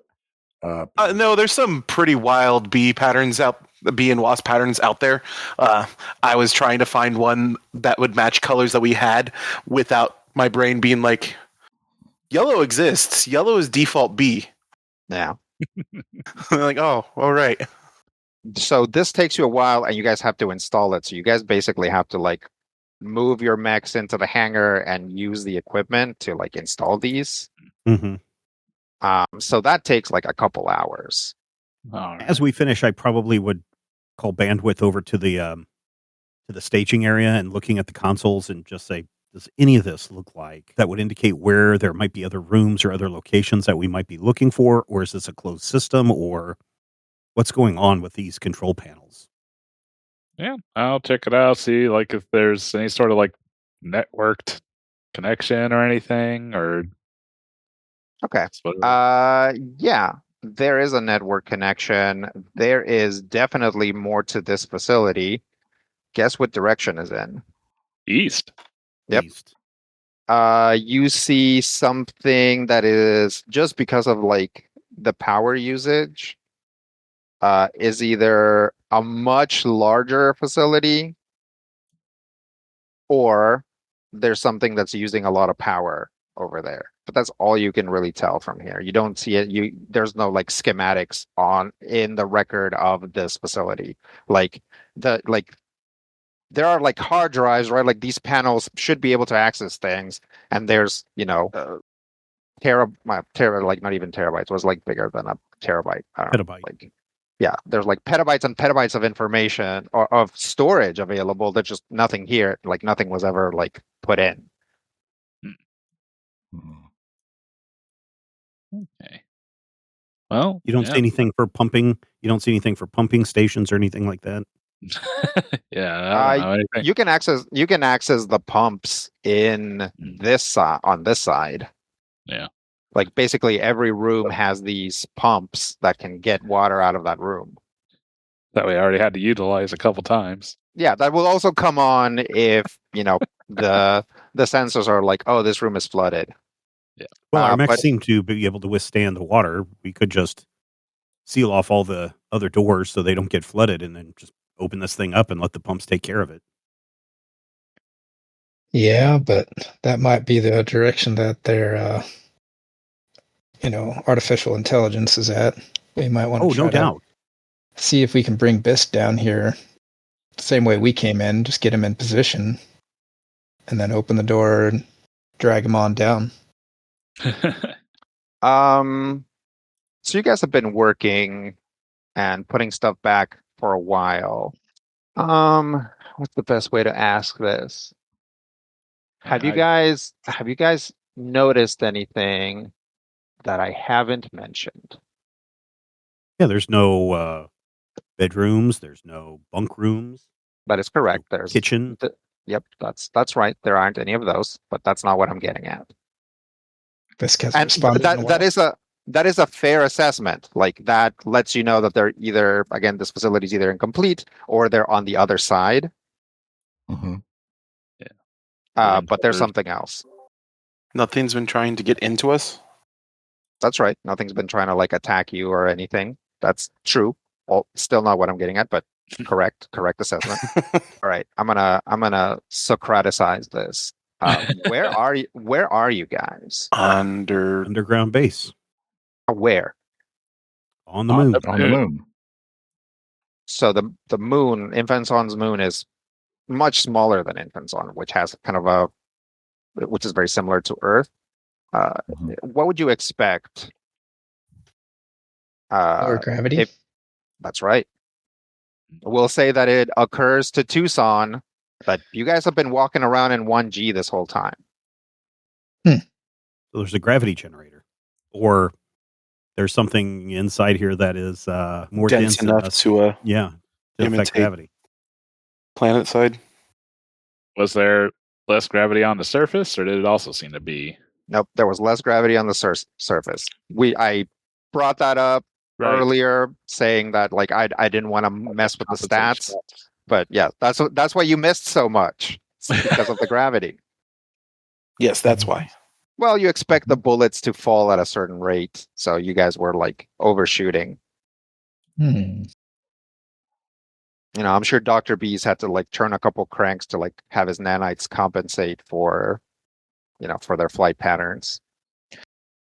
[SPEAKER 4] No, there's some pretty wild bee and wasp patterns out there. I was trying to find one that would match colors that we had without my brain being like, yellow exists. Yellow is default bee.
[SPEAKER 2] Yeah.
[SPEAKER 4] Like, oh, all right.
[SPEAKER 2] So this takes you a while and you guys have to install it. So you guys basically have to like move your mechs into the hangar and use the equipment to like install these.
[SPEAKER 1] Mm-hmm.
[SPEAKER 2] So that takes like a couple hours.
[SPEAKER 1] As we finish, I probably would call bandwidth over to the staging area and looking at the consoles and just say, does any of this look like that would indicate where there might be other rooms or other locations that we might be looking for? Or is this a closed system, or what's going on with these control panels?
[SPEAKER 5] Yeah, I'll check it out, see like if there's any sort of like networked connection or anything, or
[SPEAKER 2] okay. Yeah, there is a network connection. There is definitely more to this facility. Guess what direction is in?
[SPEAKER 5] East.
[SPEAKER 2] Yep.
[SPEAKER 1] East.
[SPEAKER 2] You see something that is just because of like the power usage, is either a much larger facility or there's something that's using a lot of power over there. But that's all you can really tell from here. You don't see it. There's no like schematics in the record of this facility. There are like hard drives, right? Like these panels should be able to access things, and there's like not even terabytes. It was like bigger than a terabyte. I don't know,
[SPEAKER 1] Petabyte.
[SPEAKER 2] like there's like petabytes and petabytes of information or of storage available. There's just nothing here. Like nothing was ever like put in.
[SPEAKER 5] Okay. Well,
[SPEAKER 1] You don't see anything for pumping. You don't see anything for pumping stations or anything like that.
[SPEAKER 5] Yeah, I don't know anything.
[SPEAKER 2] You can access the pumps in this on this side.
[SPEAKER 5] Yeah.
[SPEAKER 2] Like basically every room has these pumps that can get water out of that room.
[SPEAKER 5] that we already had to utilize a couple times.
[SPEAKER 2] Yeah, that will also come on if, the sensors are like, oh, this room is flooded.
[SPEAKER 5] Yeah.
[SPEAKER 1] Well, our mechs
[SPEAKER 2] but
[SPEAKER 1] seem to be able to withstand the water. We could just seal off all the other doors so they don't get flooded, and then just open this thing up and let the pumps take care of it.
[SPEAKER 6] Yeah, but that might be the direction that their, artificial intelligence is at. We might want
[SPEAKER 1] Oh,
[SPEAKER 6] to try
[SPEAKER 1] no
[SPEAKER 6] to
[SPEAKER 1] doubt.
[SPEAKER 6] see if we can bring Bisk down here the same way we came in, just get him in position, and then open the door and drag him on down.
[SPEAKER 2] So you guys have been working and putting stuff back for a while. What's the best way to ask this? Have you guys noticed anything that I haven't mentioned?
[SPEAKER 1] Yeah, there's no bedrooms. There's no bunk rooms.
[SPEAKER 2] That is correct.
[SPEAKER 1] No
[SPEAKER 2] There's
[SPEAKER 1] kitchen.
[SPEAKER 2] Yep, that's right. There aren't any of those, but that's not what I'm getting at.
[SPEAKER 6] Bisk hasn't
[SPEAKER 2] And
[SPEAKER 6] responded in a while.
[SPEAKER 2] that is a fair assessment. Like that lets you know that they're either, again, this facility is either incomplete or they're on the other side.
[SPEAKER 3] Mm-hmm.
[SPEAKER 2] But there's something else.
[SPEAKER 4] Nothing's been trying to get into us.
[SPEAKER 2] That's right. Nothing's been trying to like attack you or anything. That's true. Well, still not what I'm getting at, but correct assessment. All right, I'm gonna Socraticize this. Where are you guys?
[SPEAKER 1] Underground base.
[SPEAKER 2] Where?
[SPEAKER 1] On the moon.
[SPEAKER 3] On the moon.
[SPEAKER 2] So the moon, Infenson's moon, is much smaller than Infenson, which has which is very similar to Earth. What would you expect?
[SPEAKER 6] Lower gravity.
[SPEAKER 2] That's right. We'll say that it occurs to Tucson, but you guys have been walking around in 1G this whole time.
[SPEAKER 1] So there's a gravity generator, or there's something inside here that is more dense
[SPEAKER 4] enough to
[SPEAKER 1] to affect
[SPEAKER 4] imitate
[SPEAKER 1] gravity.
[SPEAKER 4] Planet side.
[SPEAKER 5] Was there less gravity on the surface, or did it also seem to be?
[SPEAKER 2] Nope, there was less gravity on the surface. I brought that up earlier, saying that like I didn't want to mess with the stats, but yeah, that's why you missed so much. It's because of the gravity.
[SPEAKER 4] Yes, that's why.
[SPEAKER 2] Well, you expect the bullets to fall at a certain rate, so you guys were like overshooting. I'm sure Dr. B's had to like turn a couple cranks to like have his nanites compensate for their flight patterns.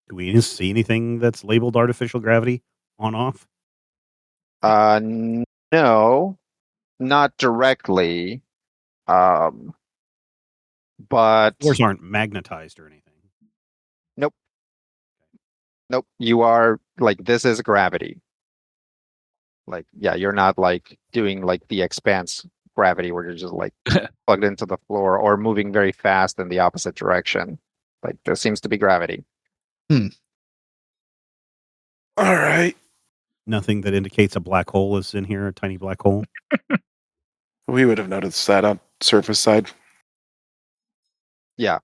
[SPEAKER 1] Do we see anything that's labeled artificial gravity on off?
[SPEAKER 2] No, not directly. But
[SPEAKER 1] floors aren't magnetized or anything.
[SPEAKER 2] Nope. You are like, this is gravity. Like, yeah, you're not like doing like the expanse gravity where you're just like plugged into the floor or moving very fast in the opposite direction. Like, there seems to be gravity.
[SPEAKER 4] All right.
[SPEAKER 1] Nothing that indicates a black hole is in here, a tiny black hole.
[SPEAKER 4] We would have noticed that on surface side.
[SPEAKER 2] Yeah.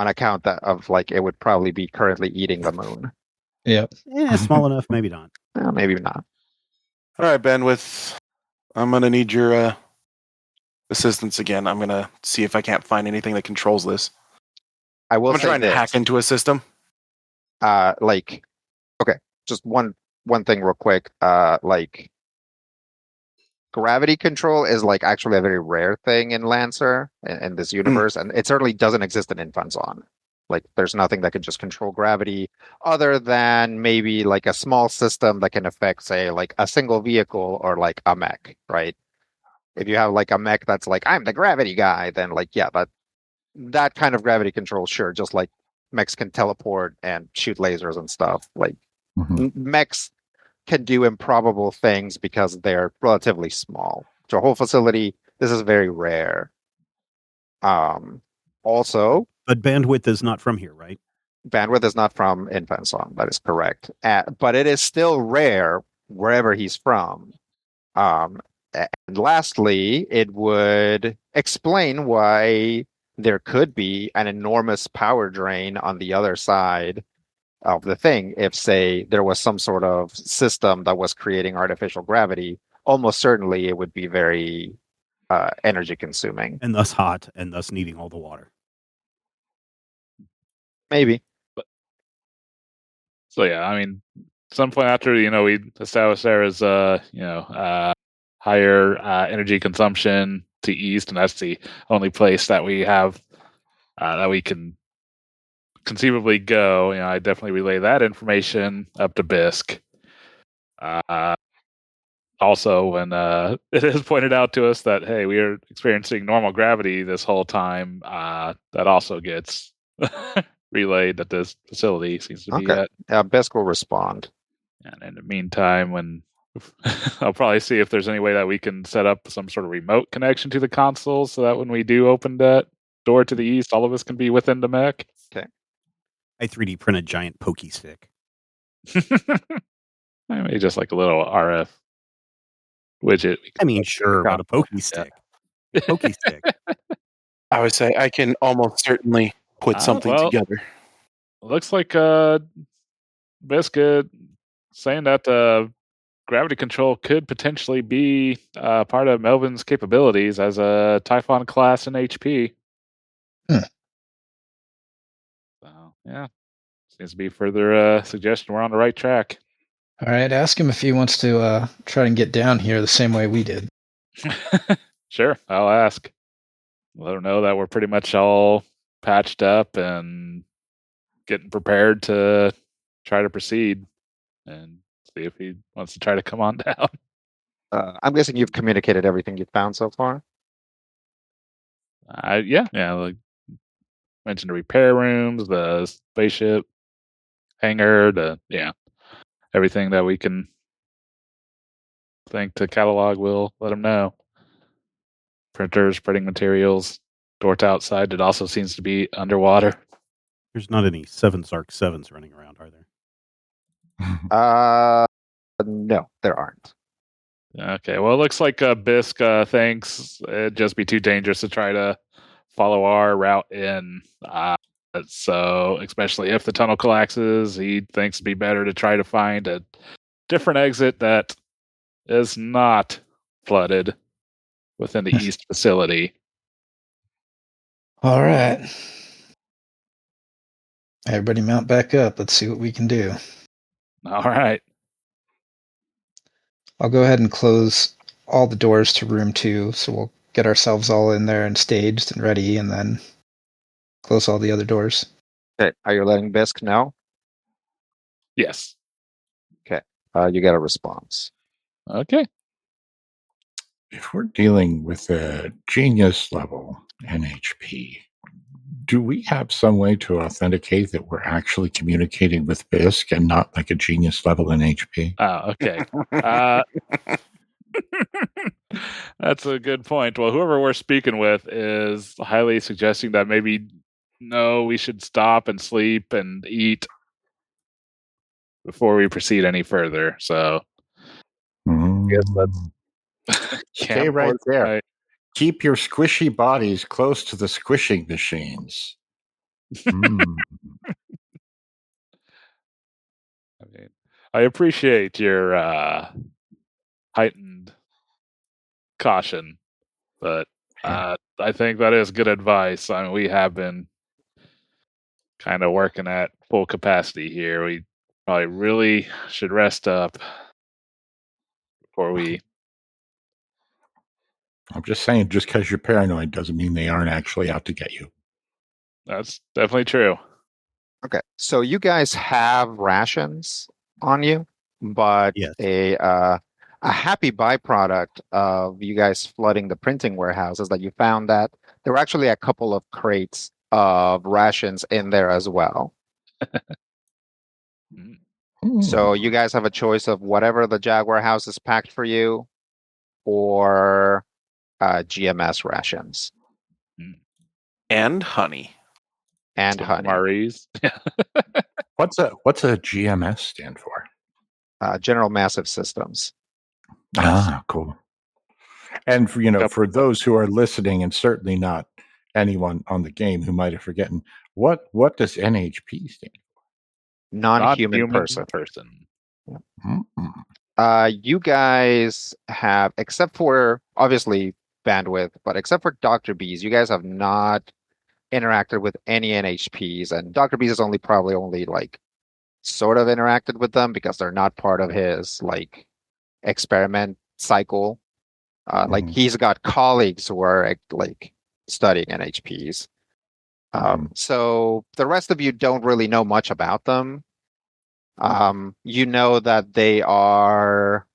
[SPEAKER 2] On account of like, it would probably be currently eating the moon.
[SPEAKER 6] Yep.
[SPEAKER 1] Yeah, small enough, maybe not.
[SPEAKER 2] Maybe not.
[SPEAKER 4] All right, bandwidth. I'm going to need your assistance again. I'm going to see if I can't find anything that controls this.
[SPEAKER 2] I'm
[SPEAKER 4] trying to hack into a system.
[SPEAKER 2] Okay, just one thing real quick. Like, gravity control is like actually a very rare thing in Lancer in this universe, and it certainly doesn't exist in Infenson. Like, there's nothing that can just control gravity other than maybe like a small system that can affect, say, like a single vehicle or like a mech, right? If you have like a mech that's like, I'm the gravity guy, then like, yeah, that kind of gravity control, sure, just like mechs can teleport and shoot lasers and stuff. Like, mechs can do improbable things because they're relatively small. To a whole facility, this is very rare. Also,
[SPEAKER 1] but bandwidth is not from here, right?
[SPEAKER 2] Bandwidth is not from Infenson. That is correct. But it is still rare wherever he's from. And lastly, it would explain why there could be an enormous power drain on the other side of the thing if, say, there was some sort of system that was creating artificial gravity almost certainly it would be very energy consuming.
[SPEAKER 1] And thus hot, and thus needing all the water.
[SPEAKER 2] Maybe.
[SPEAKER 5] So yeah, I mean, some point after we established there is higher energy consumption to east, and that's the only place that we have that we can conceivably go. I definitely relay that information up to Bisque. Also, when it is pointed out to us that, hey, we are experiencing normal gravity this whole time, that also gets relayed that this facility seems to be at.
[SPEAKER 2] Bisque will respond.
[SPEAKER 5] And in the meantime, I'll probably see if there's any way that we can set up some sort of remote connection to the console so that when we do open that door to the east, all of us can be within the mech.
[SPEAKER 2] Okay.
[SPEAKER 1] I 3D print a giant pokey stick.
[SPEAKER 5] Maybe just like a little RF widget.
[SPEAKER 1] I mean, sure, but a pokey stick. Yeah. Pokey stick.
[SPEAKER 4] I would say I can almost certainly put something together.
[SPEAKER 5] Looks like Biscuit saying that gravity control could potentially be part of Melvin's capabilities as a Typhon class in HP. So, yeah. Seems to be further suggestion we're on the right track.
[SPEAKER 6] All right, ask him if he wants to try and get down here the same way we did.
[SPEAKER 5] Sure, I'll ask. Let him know that we're pretty much all patched up and getting prepared to try to proceed, and see if he wants to try to come on down.
[SPEAKER 2] I'm guessing you've communicated everything you've found so far?
[SPEAKER 5] Yeah, like mentioned the repair rooms, the spaceship hangar, everything that we can think to catalog, we'll let them know. Printers, printing materials, door to outside, it also seems to be underwater.
[SPEAKER 1] There's not any 7-Sark-7s running around, are there?
[SPEAKER 2] No, there aren't.
[SPEAKER 5] Okay, well, it looks like Bisque thinks it'd just be too dangerous to try to follow our route in. So, especially if the tunnel collapses, he thinks it'd be better to try to find a different exit that is not flooded within the east facility.
[SPEAKER 6] All right. Everybody mount back up. Let's see what we can do.
[SPEAKER 5] All right.
[SPEAKER 6] I'll go ahead and close all the doors to room 2, so we'll get ourselves all in there and staged and ready, and then close all the other doors.
[SPEAKER 2] Okay. Are you letting Bisque know?
[SPEAKER 5] Yes.
[SPEAKER 2] Okay. You get a response.
[SPEAKER 5] Okay.
[SPEAKER 3] If we're dealing with a genius level NHP, do we have some way to authenticate that we're actually communicating with Bisque and not like a genius level NHP?
[SPEAKER 5] Oh, okay. That's a good point. Well, whoever we're speaking with is highly suggesting that maybe we should stop and sleep and eat before we proceed any further. So, I guess let's
[SPEAKER 3] stay right there. Keep your squishy bodies close to the squishing machines.
[SPEAKER 5] I appreciate your heightened caution, but I think that is good advice. I mean, we have been kind of working at full capacity here. We probably really should rest up before we...
[SPEAKER 3] I'm just saying, just because you're paranoid doesn't mean they aren't actually out to get you.
[SPEAKER 5] That's definitely true.
[SPEAKER 2] Okay, so you guys have rations on you, but
[SPEAKER 1] yes.
[SPEAKER 2] A happy byproduct of you guys flooding the printing warehouse is that you found that there were actually a couple of crates of rations in there as well. So you guys have a choice of whatever the Jaguar house is packed for you, or GMS rations.
[SPEAKER 4] And honey.
[SPEAKER 2] And honey.
[SPEAKER 5] Maries.
[SPEAKER 3] What's a GMS stand for?
[SPEAKER 2] General Massive Systems.
[SPEAKER 3] Ah, cool. And for those who are listening, and certainly not anyone on the game who might have forgotten, what does NHP stand for?
[SPEAKER 2] Non-human person.
[SPEAKER 5] Yeah.
[SPEAKER 2] You guys have, except for obviously bandwidth, but except for Dr. B's, you guys have not interacted with any NHPs, and Dr. B's has probably only like sort of interacted with them because they're not part of his like experiment cycle. Like he's got colleagues who are like studying NHPs. So the rest of you don't really know much about them. You know that they are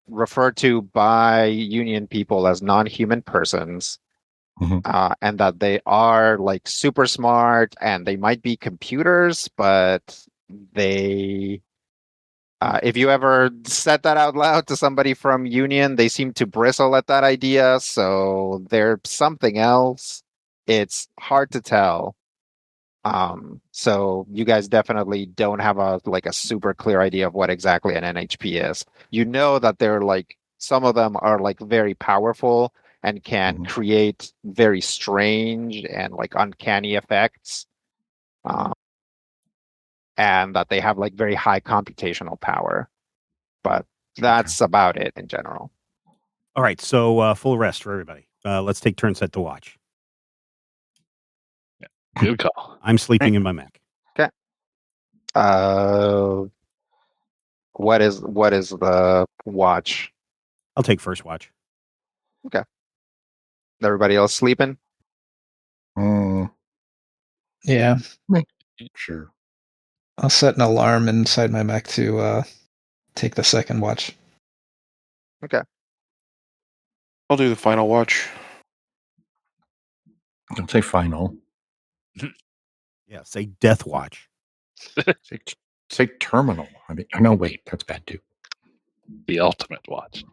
[SPEAKER 2] referred to by union people as non-human persons, and that they are like super smart, and they might be computers, but they if you ever said that out loud to somebody from union, they seem to bristle at that idea. So they're something else. It's hard to tell. So you guys definitely don't have a super clear idea of what exactly an NHP is. You know that they're like, some of them are like very powerful and can create very strange and like uncanny effects. And that they have like very high computational power. But that's about it in general.
[SPEAKER 1] All right, so full rest for everybody. Let's take turns at the watch.
[SPEAKER 5] Good call.
[SPEAKER 1] I'm sleeping in my Mac.
[SPEAKER 2] Okay. What is the watch?
[SPEAKER 1] I'll take first watch.
[SPEAKER 2] Okay. Everybody else sleeping?
[SPEAKER 6] Yeah.
[SPEAKER 3] Sure.
[SPEAKER 6] I'll set an alarm inside my Mac to take the second watch.
[SPEAKER 2] Okay.
[SPEAKER 4] I'll do the final watch.
[SPEAKER 3] Don't say final.
[SPEAKER 1] Yeah, say death watch.
[SPEAKER 3] Say terminal. I mean, no, wait, that's bad too.
[SPEAKER 5] The ultimate watch.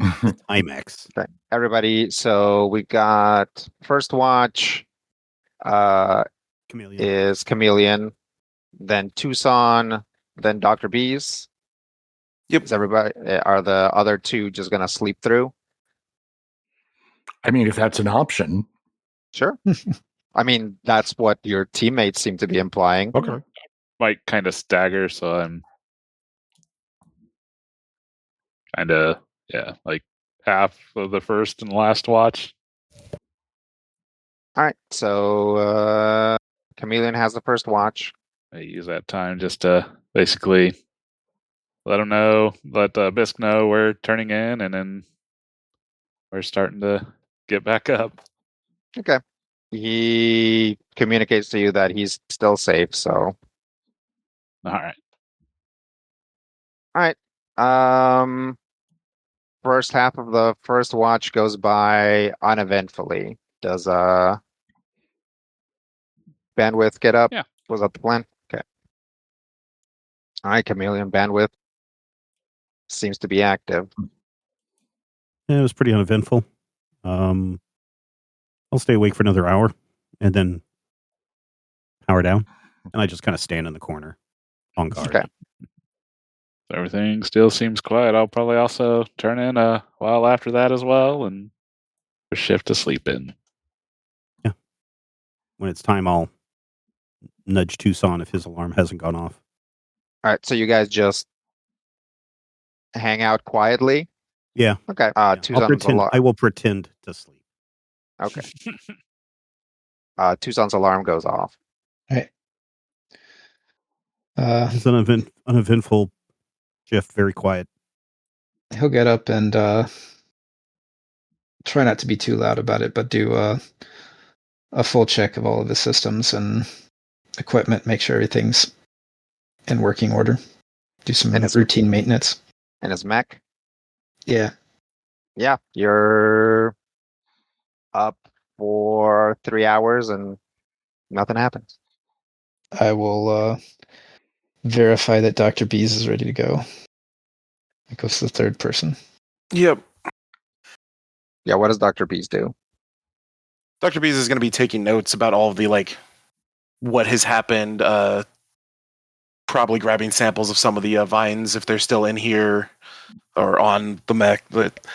[SPEAKER 1] IMAX.
[SPEAKER 2] Okay. Everybody, so we got first watch
[SPEAKER 1] Chameleon.
[SPEAKER 2] is Chameleon, then Tucson, then Dr. B's.
[SPEAKER 4] Yep.
[SPEAKER 2] Is everybody, are the other two just gonna sleep through?
[SPEAKER 3] I mean, if that's an option.
[SPEAKER 2] Sure. I mean, that's what your teammates seem to be implying.
[SPEAKER 3] Okay.
[SPEAKER 5] Might kind of stagger, so I'm kind of, like half of the first and last watch.
[SPEAKER 2] All right, so Chameleon has the first watch.
[SPEAKER 5] I use that time just to basically let them know, let Bisque know we're turning in, and then we're starting to get back up.
[SPEAKER 2] Okay. He communicates to you that he's still safe, so.
[SPEAKER 5] All right.
[SPEAKER 2] All right. First half of the first watch goes by uneventfully. Does bandwidth get up?
[SPEAKER 5] Yeah.
[SPEAKER 2] Was that the plan? Okay. All right, Chameleon bandwidth seems to be active.
[SPEAKER 1] Yeah, it was pretty uneventful. I'll stay awake for another hour and then power down. And I just kind of stand in the corner on guard.
[SPEAKER 2] Okay.
[SPEAKER 5] Everything still seems quiet. I'll probably also turn in a while after that as well and shift to sleep in.
[SPEAKER 1] Yeah. When it's time, I'll nudge Tucson if his alarm hasn't gone off.
[SPEAKER 2] All right, so you guys just hang out quietly?
[SPEAKER 1] Yeah.
[SPEAKER 2] Okay.
[SPEAKER 1] Yeah.
[SPEAKER 2] Tucson's alarm.
[SPEAKER 1] I will pretend to sleep.
[SPEAKER 2] Okay. Tucson's alarm goes off.
[SPEAKER 6] Right.
[SPEAKER 1] It's an uneventful shift, very quiet.
[SPEAKER 6] He'll get up and try not to be too loud about it, but do a full check of all of the systems and equipment, make sure everything's in working order. Do some routine maintenance.
[SPEAKER 2] And his mech?
[SPEAKER 6] Yeah.
[SPEAKER 2] Yeah, you're up for 3 hours and nothing happens.
[SPEAKER 6] I will verify that Dr. Bees is ready to go. It goes to the third person.
[SPEAKER 4] Yep.
[SPEAKER 2] Yeah, what does Dr. Bees do?
[SPEAKER 4] Dr. Bees is going to be taking notes about all of the, like, what has happened, probably grabbing samples of some of the vines if they're still in here or on the mech. But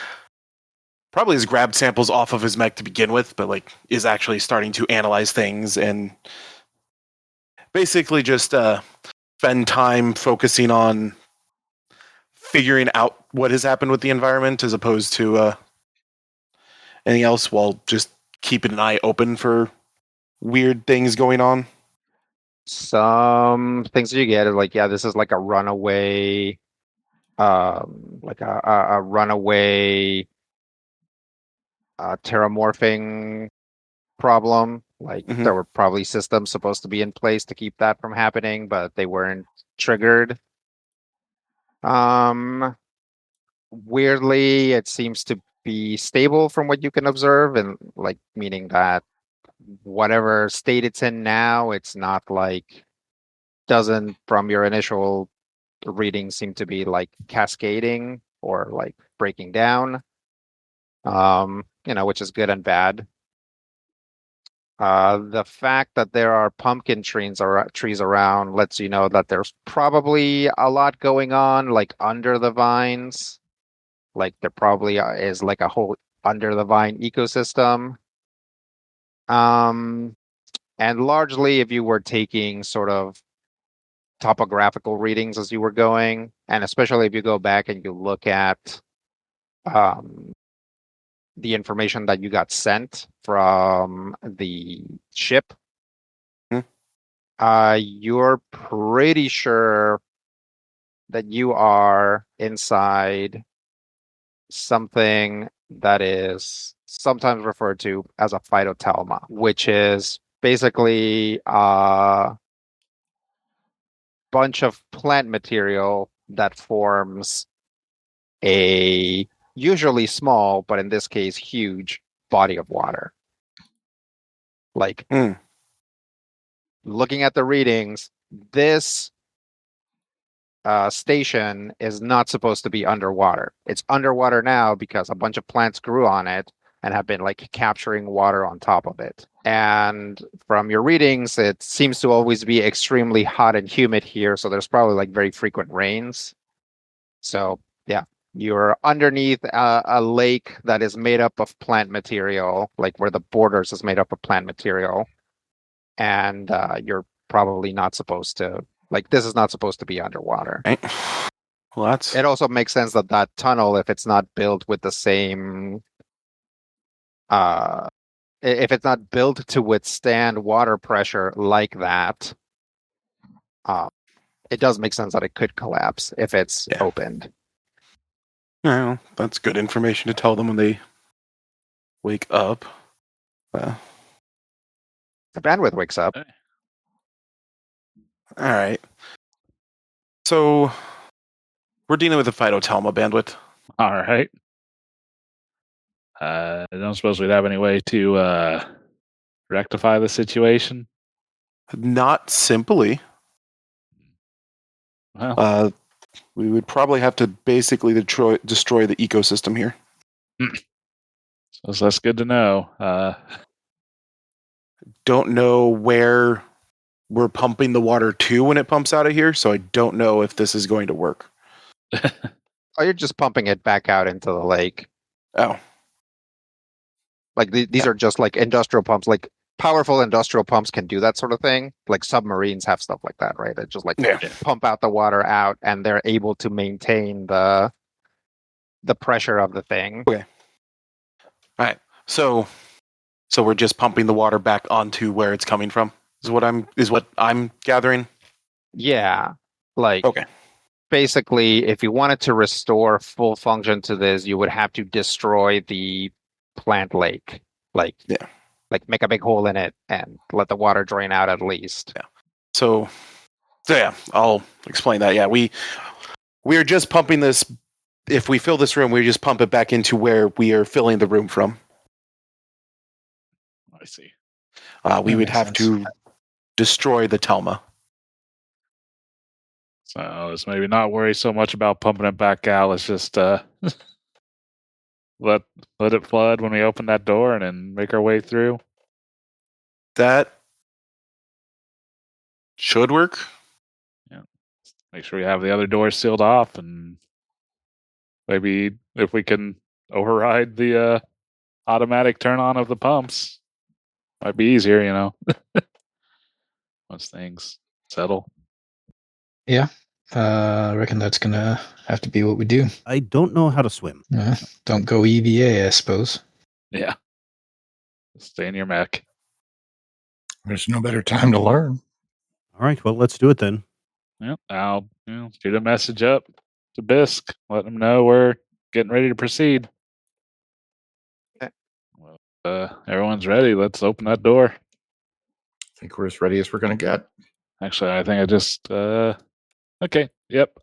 [SPEAKER 4] probably has grabbed samples off of his mech to begin with, but, like, is actually starting to analyze things and basically just spend time focusing on figuring out what has happened with the environment as opposed to anything else, while just keeping an eye open for weird things going on.
[SPEAKER 2] Some things that you get is like, yeah, this is like a runaway, like a runaway terramorphing problem. Like
[SPEAKER 4] Mhm.
[SPEAKER 2] there were probably systems supposed to be in place to keep that from happening, but they weren't triggered. Weirdly, it seems to be stable from what you can observe, and like meaning that whatever state it's in now, it's not like doesn't from your initial reading seem to be like cascading or like breaking down. Which is good and bad. The fact that there are pumpkin trees around lets you know that there's probably a lot going on, like under the vines. Like there probably is like a whole under the vine ecosystem. And largely, if you were taking sort of topographical readings as you were going, and especially if you go back and you look at the information that you got sent from the ship, you're pretty sure that you are inside something that is sometimes referred to as a phytotalma, which is basically a bunch of plant material that forms a usually small, but in this case, huge body of water. Like looking at the readings, this station is not supposed to be underwater. It's underwater now because a bunch of plants grew on it and have been like capturing water on top of it. And from your readings, it seems to always be extremely hot and humid here. So there's probably like very frequent rains. So yeah, you're underneath a lake that is made up of plant material, like where the borders is made up of plant material. And you're probably not supposed to, like, this is not supposed to be underwater.
[SPEAKER 4] Right. Well, that's...
[SPEAKER 2] It also makes sense that that tunnel, if it's not built with the same, if it's not built to withstand water pressure like that, it does make sense that it could collapse if it's opened.
[SPEAKER 4] Well, that's good information to tell them when they wake up.
[SPEAKER 2] The bandwidth wakes up.
[SPEAKER 4] All right. So we're dealing with the phytotalma bandwidth.
[SPEAKER 5] All right. I don't suppose we'd have any way to rectify the situation.
[SPEAKER 4] Not simply.
[SPEAKER 5] Well,
[SPEAKER 4] we would probably have to basically destroy the ecosystem here.
[SPEAKER 5] So that's good to know.
[SPEAKER 4] Don't know where we're pumping the water to when it pumps out of here, so I don't know if this is going to work.
[SPEAKER 2] Oh, you're just pumping it back out into the lake.
[SPEAKER 4] Oh.
[SPEAKER 2] Like these are just like industrial pumps. Like powerful industrial pumps can do that sort of thing. Like submarines have stuff like that, right? They just like pump out the water out, and they're able to maintain the pressure of the thing.
[SPEAKER 4] Okay. All right. So we're just pumping the water back onto where it's coming from. Is what I'm gathering.
[SPEAKER 2] Yeah. Like
[SPEAKER 4] okay.
[SPEAKER 2] Basically, if you wanted to restore full function to this, you would have to destroy the plant lake. Like make a big hole in it and let the water drain out at least.
[SPEAKER 4] Yeah. So yeah, I'll explain that. Yeah, we're just pumping this. If we fill this room, we just pump it back into where we are filling the room from.
[SPEAKER 5] I see.
[SPEAKER 4] We would have to destroy the Telma.
[SPEAKER 5] So let's maybe not worry so much about pumping it back out. Let's just let it flood when we open that door and then make our way through.
[SPEAKER 4] That should work.
[SPEAKER 5] Yeah. Make sure we have the other doors sealed off, and maybe if we can override the automatic turn on of the pumps, might be easier, once things settle.
[SPEAKER 6] Yeah. I reckon that's gonna have to be what we do.
[SPEAKER 1] I don't know how to swim.
[SPEAKER 6] Don't go EVA, I suppose.
[SPEAKER 5] Yeah. Stay in your mech.
[SPEAKER 3] There's no better time to learn.
[SPEAKER 1] All right, well, let's do it then.
[SPEAKER 5] Yep. I'll shoot a message up to Bisk. Let them know we're getting ready to proceed.
[SPEAKER 2] Okay.
[SPEAKER 5] Well, everyone's ready. Let's open that door.
[SPEAKER 3] I think we're as ready as we're going to get.
[SPEAKER 5] Actually, I think I just okay. Yep.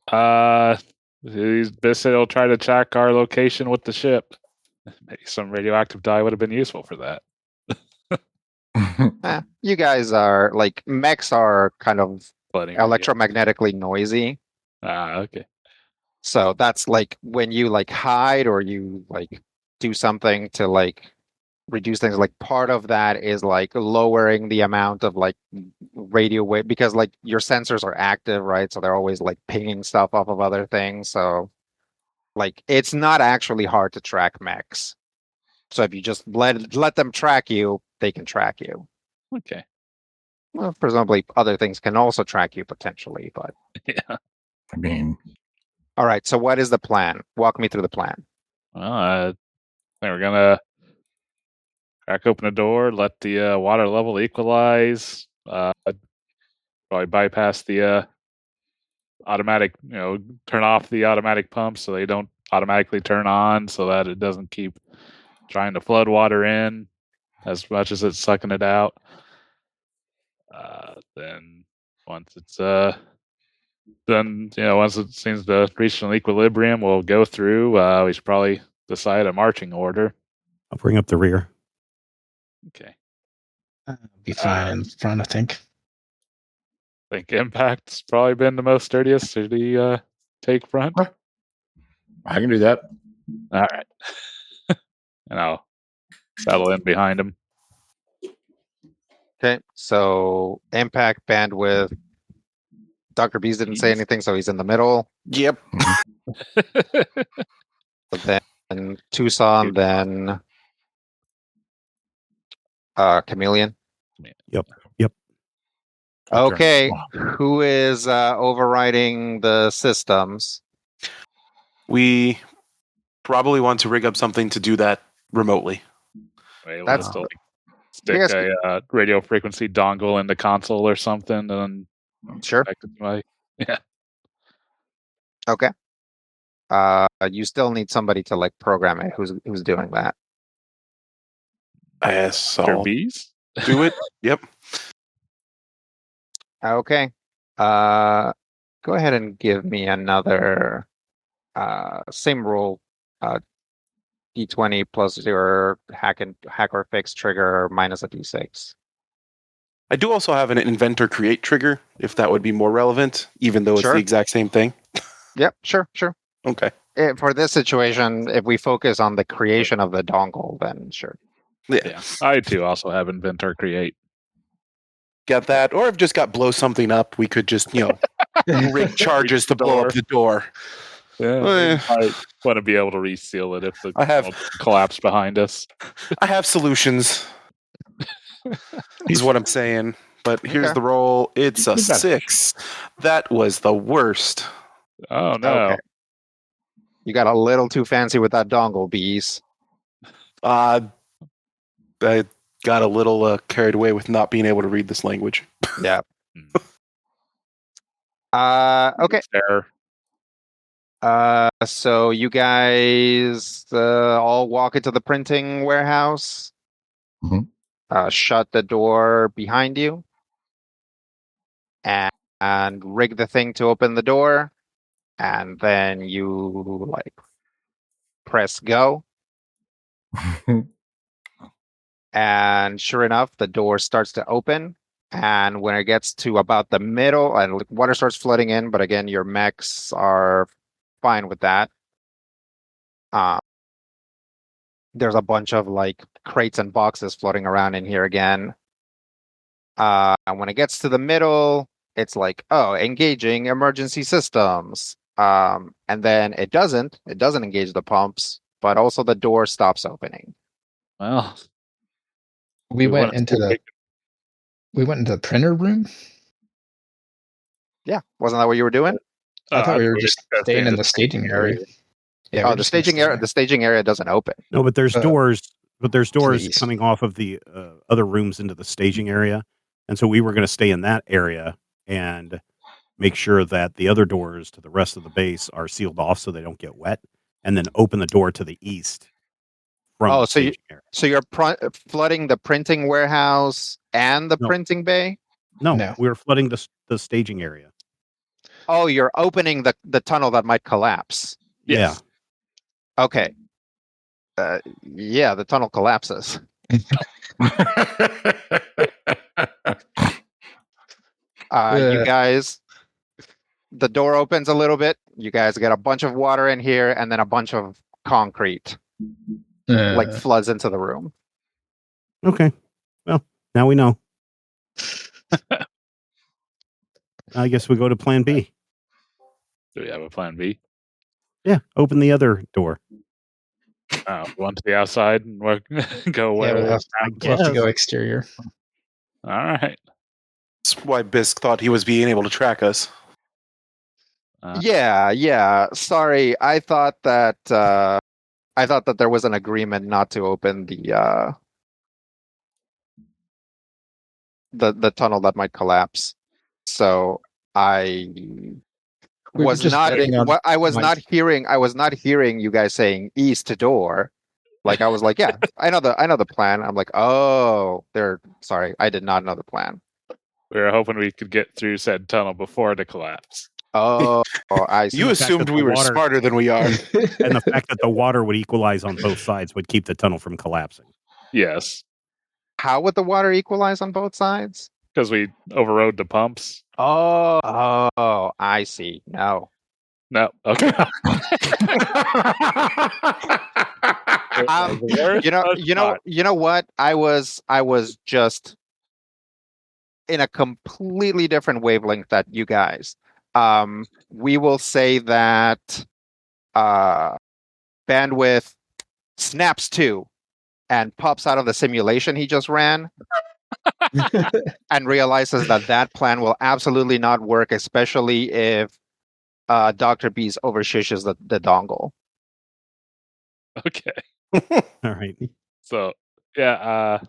[SPEAKER 5] Bisk said he'll try to track our location with the ship. Maybe some radioactive dye would have been useful for that.
[SPEAKER 2] You guys are like mechs are kind of
[SPEAKER 5] Flooding
[SPEAKER 2] electromagnetically noisy.
[SPEAKER 5] Okay.
[SPEAKER 2] So that's like when you like hide or you like do something to like reduce things, like part of that is like lowering the amount of like radio wave, because like your sensors are active, right? So they're always like pinging stuff off of other things. So like it's not actually hard to track mechs. So if you just let them track you, they can track you.
[SPEAKER 5] Okay.
[SPEAKER 2] Well, presumably other things can also track you potentially, but
[SPEAKER 5] Yeah.
[SPEAKER 3] I mean,
[SPEAKER 2] all right. So what is the plan? Walk me through the plan.
[SPEAKER 5] Well, I think we're gonna crack open the door, let the water level equalize. Probably bypass the automatic, turn off the automatic pumps so they don't automatically turn on, so that it doesn't keep trying to flood water in as much as it's sucking it out. Then once it's once it seems to reach an equilibrium, we'll go through. We should probably decide a marching order.
[SPEAKER 1] I'll bring up the rear.
[SPEAKER 5] Okay.
[SPEAKER 6] Be fine in front, I think.
[SPEAKER 5] I think Impact's probably been the most sturdiest. Should he take front?
[SPEAKER 3] I can do that.
[SPEAKER 5] All right. And I'll saddle in behind him.
[SPEAKER 2] Okay. So impact bandwidth. Dr. Bees didn't say anything, so he's in the middle.
[SPEAKER 4] Yep.
[SPEAKER 2] But then Tucson, then Chameleon.
[SPEAKER 1] Yep.
[SPEAKER 2] Okay. Who is overriding the systems?
[SPEAKER 4] We probably want to rig up something to do that remotely.
[SPEAKER 5] Wait,
[SPEAKER 2] That's-
[SPEAKER 5] let's still
[SPEAKER 2] You guys
[SPEAKER 5] stick a radio frequency dongle in the console or something, and
[SPEAKER 2] Sure.
[SPEAKER 5] connect it to my yeah.
[SPEAKER 2] Okay. You still need somebody to like program it. Who's doing that?
[SPEAKER 4] Yes,
[SPEAKER 5] Your
[SPEAKER 4] I'll
[SPEAKER 5] bees.
[SPEAKER 4] do it. Yep.
[SPEAKER 2] Okay. Go ahead and give me another same roll. D20 plus your hack or fix trigger minus a D6.
[SPEAKER 4] I do also have an inventor create trigger, if that would be more relevant, even though it's
[SPEAKER 2] Sure.
[SPEAKER 4] the exact same thing.
[SPEAKER 2] Yep, sure.
[SPEAKER 4] Okay.
[SPEAKER 2] For this situation, if we focus on the creation of the dongle, then sure.
[SPEAKER 5] Yeah, I too also have inventor create.
[SPEAKER 4] Got that. Or I've just got blow something up. We could just, rig charges to blow up the door.
[SPEAKER 5] Yeah, I want to be able to reseal it if the
[SPEAKER 4] I have-
[SPEAKER 5] collapse behind us.
[SPEAKER 4] I have solutions. Is what I'm saying. But here's
[SPEAKER 2] Okay.
[SPEAKER 4] the roll. It's a
[SPEAKER 3] You got it.
[SPEAKER 4] 6. That was the worst.
[SPEAKER 5] Oh no!
[SPEAKER 2] Okay. You got a little too fancy with that dongle, Bees.
[SPEAKER 4] I got a little carried away with not being able to read this language.
[SPEAKER 2] Yeah.
[SPEAKER 5] Hmm.
[SPEAKER 2] Okay.
[SPEAKER 5] Fair.
[SPEAKER 2] So you guys all walk into the printing warehouse.
[SPEAKER 3] Mhm.
[SPEAKER 2] Shut the door behind you, and rig the thing to open the door, and then you like press go, and sure enough, the door starts to open. And when it gets to about the middle, and like, water starts flooding in, but again, your mechs are fine with that. There's a bunch of like crates and boxes floating around in here again. And when it gets to the middle, it's like, oh, engaging emergency systems. And then it doesn't engage the pumps, but also the door stops opening.
[SPEAKER 5] Well,
[SPEAKER 6] We went
[SPEAKER 5] wanna
[SPEAKER 6] into
[SPEAKER 5] still
[SPEAKER 6] the printer room.
[SPEAKER 2] Yeah, wasn't that what you were doing?
[SPEAKER 6] I thought we were
[SPEAKER 5] we're
[SPEAKER 6] just
[SPEAKER 5] gonna
[SPEAKER 6] staying in
[SPEAKER 5] in
[SPEAKER 6] the staging area. Yeah,
[SPEAKER 2] Oh,
[SPEAKER 6] we're
[SPEAKER 2] the
[SPEAKER 6] just gonna
[SPEAKER 2] staging
[SPEAKER 6] stay
[SPEAKER 2] area.
[SPEAKER 6] there.
[SPEAKER 2] The staging area doesn't open.
[SPEAKER 1] No, but there's
[SPEAKER 6] Uh,
[SPEAKER 1] doors. But there's doors
[SPEAKER 6] east.
[SPEAKER 1] coming off of the other rooms into the staging area, and so we were going to stay in that area and make sure that the other doors to the rest of the base are sealed off so they don't get wet, and then open the door to the east from
[SPEAKER 2] Oh,
[SPEAKER 1] the
[SPEAKER 2] so
[SPEAKER 1] staging area.
[SPEAKER 2] So you're flooding the printing warehouse and the
[SPEAKER 1] No.
[SPEAKER 2] printing bay?
[SPEAKER 1] No,
[SPEAKER 6] No.
[SPEAKER 1] we were flooding the staging area.
[SPEAKER 2] Oh, you're opening the tunnel that might collapse.
[SPEAKER 5] Yes.
[SPEAKER 2] Okay. Yeah, the tunnel collapses. You guys, the door opens a little bit. You guys get a bunch of water in here, and then a bunch of concrete like floods into the room.
[SPEAKER 1] Okay. Well, now we know. I guess we go to plan B.
[SPEAKER 5] Do we have a plan B?
[SPEAKER 1] Yeah, open the other door.
[SPEAKER 5] One to the outside and go
[SPEAKER 6] Yeah,
[SPEAKER 5] away.
[SPEAKER 6] we'll have to go exterior.
[SPEAKER 5] All right.
[SPEAKER 4] That's why Bisk thought he was being able to track us.
[SPEAKER 2] Yeah. Sorry, I thought that there was an agreement not to open the tunnel that might collapse. So I was not hearing you guys saying east door. Like I was like, yeah, I know the plan. I'm like, oh, sorry, I did not know the plan.
[SPEAKER 5] We were hoping we could get through said tunnel before the collapse.
[SPEAKER 2] Oh, I see.
[SPEAKER 4] You assumed we were smarter than we are.
[SPEAKER 1] And the fact that the water would equalize on both sides would keep the tunnel from collapsing.
[SPEAKER 5] Yes.
[SPEAKER 2] How would the water equalize on both sides?
[SPEAKER 5] Because we overrode the pumps.
[SPEAKER 2] Oh, I see. No.
[SPEAKER 5] Okay.
[SPEAKER 2] You know what? I was just in a completely different wavelength that you guys. We will say that bandwidth snaps to and pops out of the simulation he just ran and realizes that plan will absolutely not work, especially if Dr. Beast overshushes the dongle.
[SPEAKER 5] Okay.
[SPEAKER 1] All right.
[SPEAKER 5] So, yeah,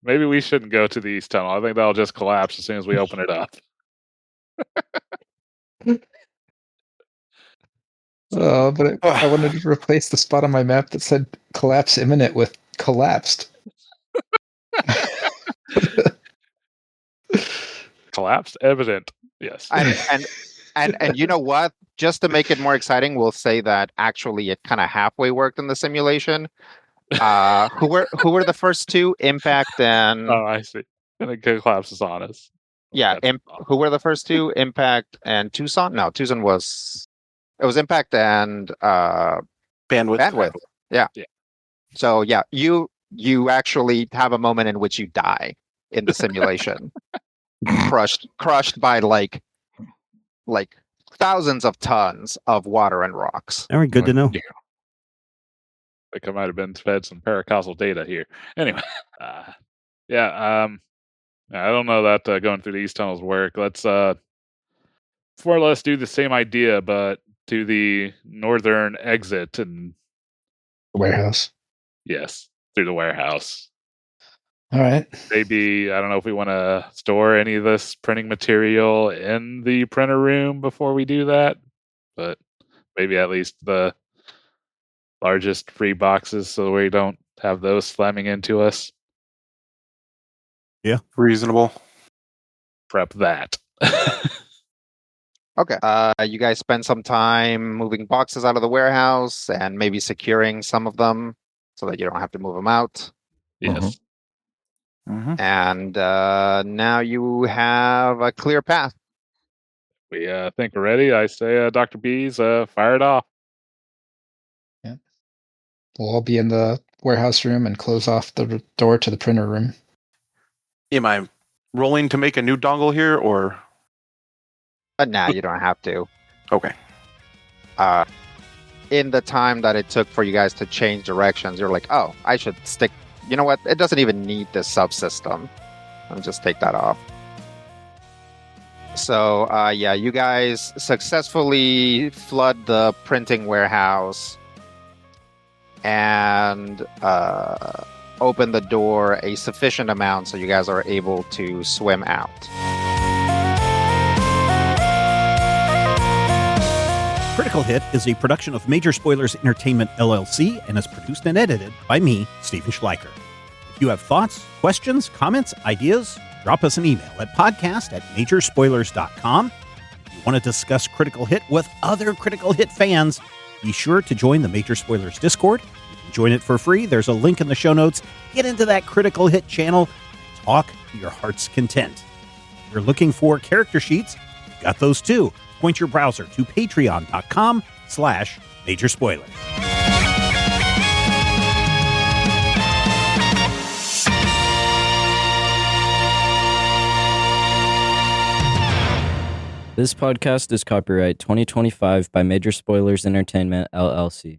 [SPEAKER 5] maybe we shouldn't go to the east tunnel. I think that'll just collapse as soon as we open it up.
[SPEAKER 6] But I wanted to replace the spot on my map that said collapse imminent with collapsed.
[SPEAKER 5] Collapsed evident. Yes.
[SPEAKER 2] And you know what? Just to make it more exciting, we'll say that actually it kind of halfway worked in the simulation. Who were the first two? Impact and
[SPEAKER 5] Oh, I see. And it collapses on us.
[SPEAKER 2] yeah. Who were the first two? Impact and Tucson? No, Tucson was. It was Impact and bandwidth. Yeah. So yeah, you actually have a moment in which you die in the simulation, crushed by like thousands of tons of water and rocks.
[SPEAKER 1] All right, good to know.
[SPEAKER 5] I think I might have been fed some paracausal data here. Anyway, I don't know that going through these tunnels work. Let's more or less do the same idea, but to the northern exit and
[SPEAKER 6] Warehouse.
[SPEAKER 5] yes, through the warehouse.
[SPEAKER 6] All right.
[SPEAKER 5] Maybe I don't know if we want to store any of this printing material in the printer room before we do that, but maybe at least the largest free boxes so we don't have those slamming into us.
[SPEAKER 1] Yeah,
[SPEAKER 4] reasonable.
[SPEAKER 5] Prep that.
[SPEAKER 2] Okay. You guys spend some time moving boxes out of the warehouse and maybe securing some of them so that you don't have to move them out.
[SPEAKER 5] Yes.
[SPEAKER 4] Mm-hmm.
[SPEAKER 2] And now you have a clear path.
[SPEAKER 5] We think we're ready. I say, Dr. B's, fire it off.
[SPEAKER 6] Yeah. We'll all be in the warehouse room and close off the door to the printer room.
[SPEAKER 4] Am I rolling to make a new dongle here, or?
[SPEAKER 2] Nah, you don't have to.
[SPEAKER 4] Okay.
[SPEAKER 2] In the time that it took for you guys to change directions, you're like, oh, I should stick. You know what? It doesn't even need this subsystem. Let me just take that off. So, yeah, you guys successfully flood the printing warehouse and open the door a sufficient amount so you guys are able to swim out.
[SPEAKER 1] Critical Hit is a production of Major Spoilers Entertainment, LLC, and is produced and edited by me, Steven Schleicher. If you have thoughts, questions, comments, ideas, drop us an email at podcast@majorspoilers.com. If you want to discuss Critical Hit with other Critical Hit fans, be sure to join the Major Spoilers Discord. You can join it for free. There's a link in the show notes. Get into that Critical Hit channel. Talk to your heart's content. If you're looking for character sheets, you've got those too. Point your browser to patreon.com/Major Spoilers.
[SPEAKER 7] This podcast is copyright 2025 by Major Spoilers Entertainment, LLC.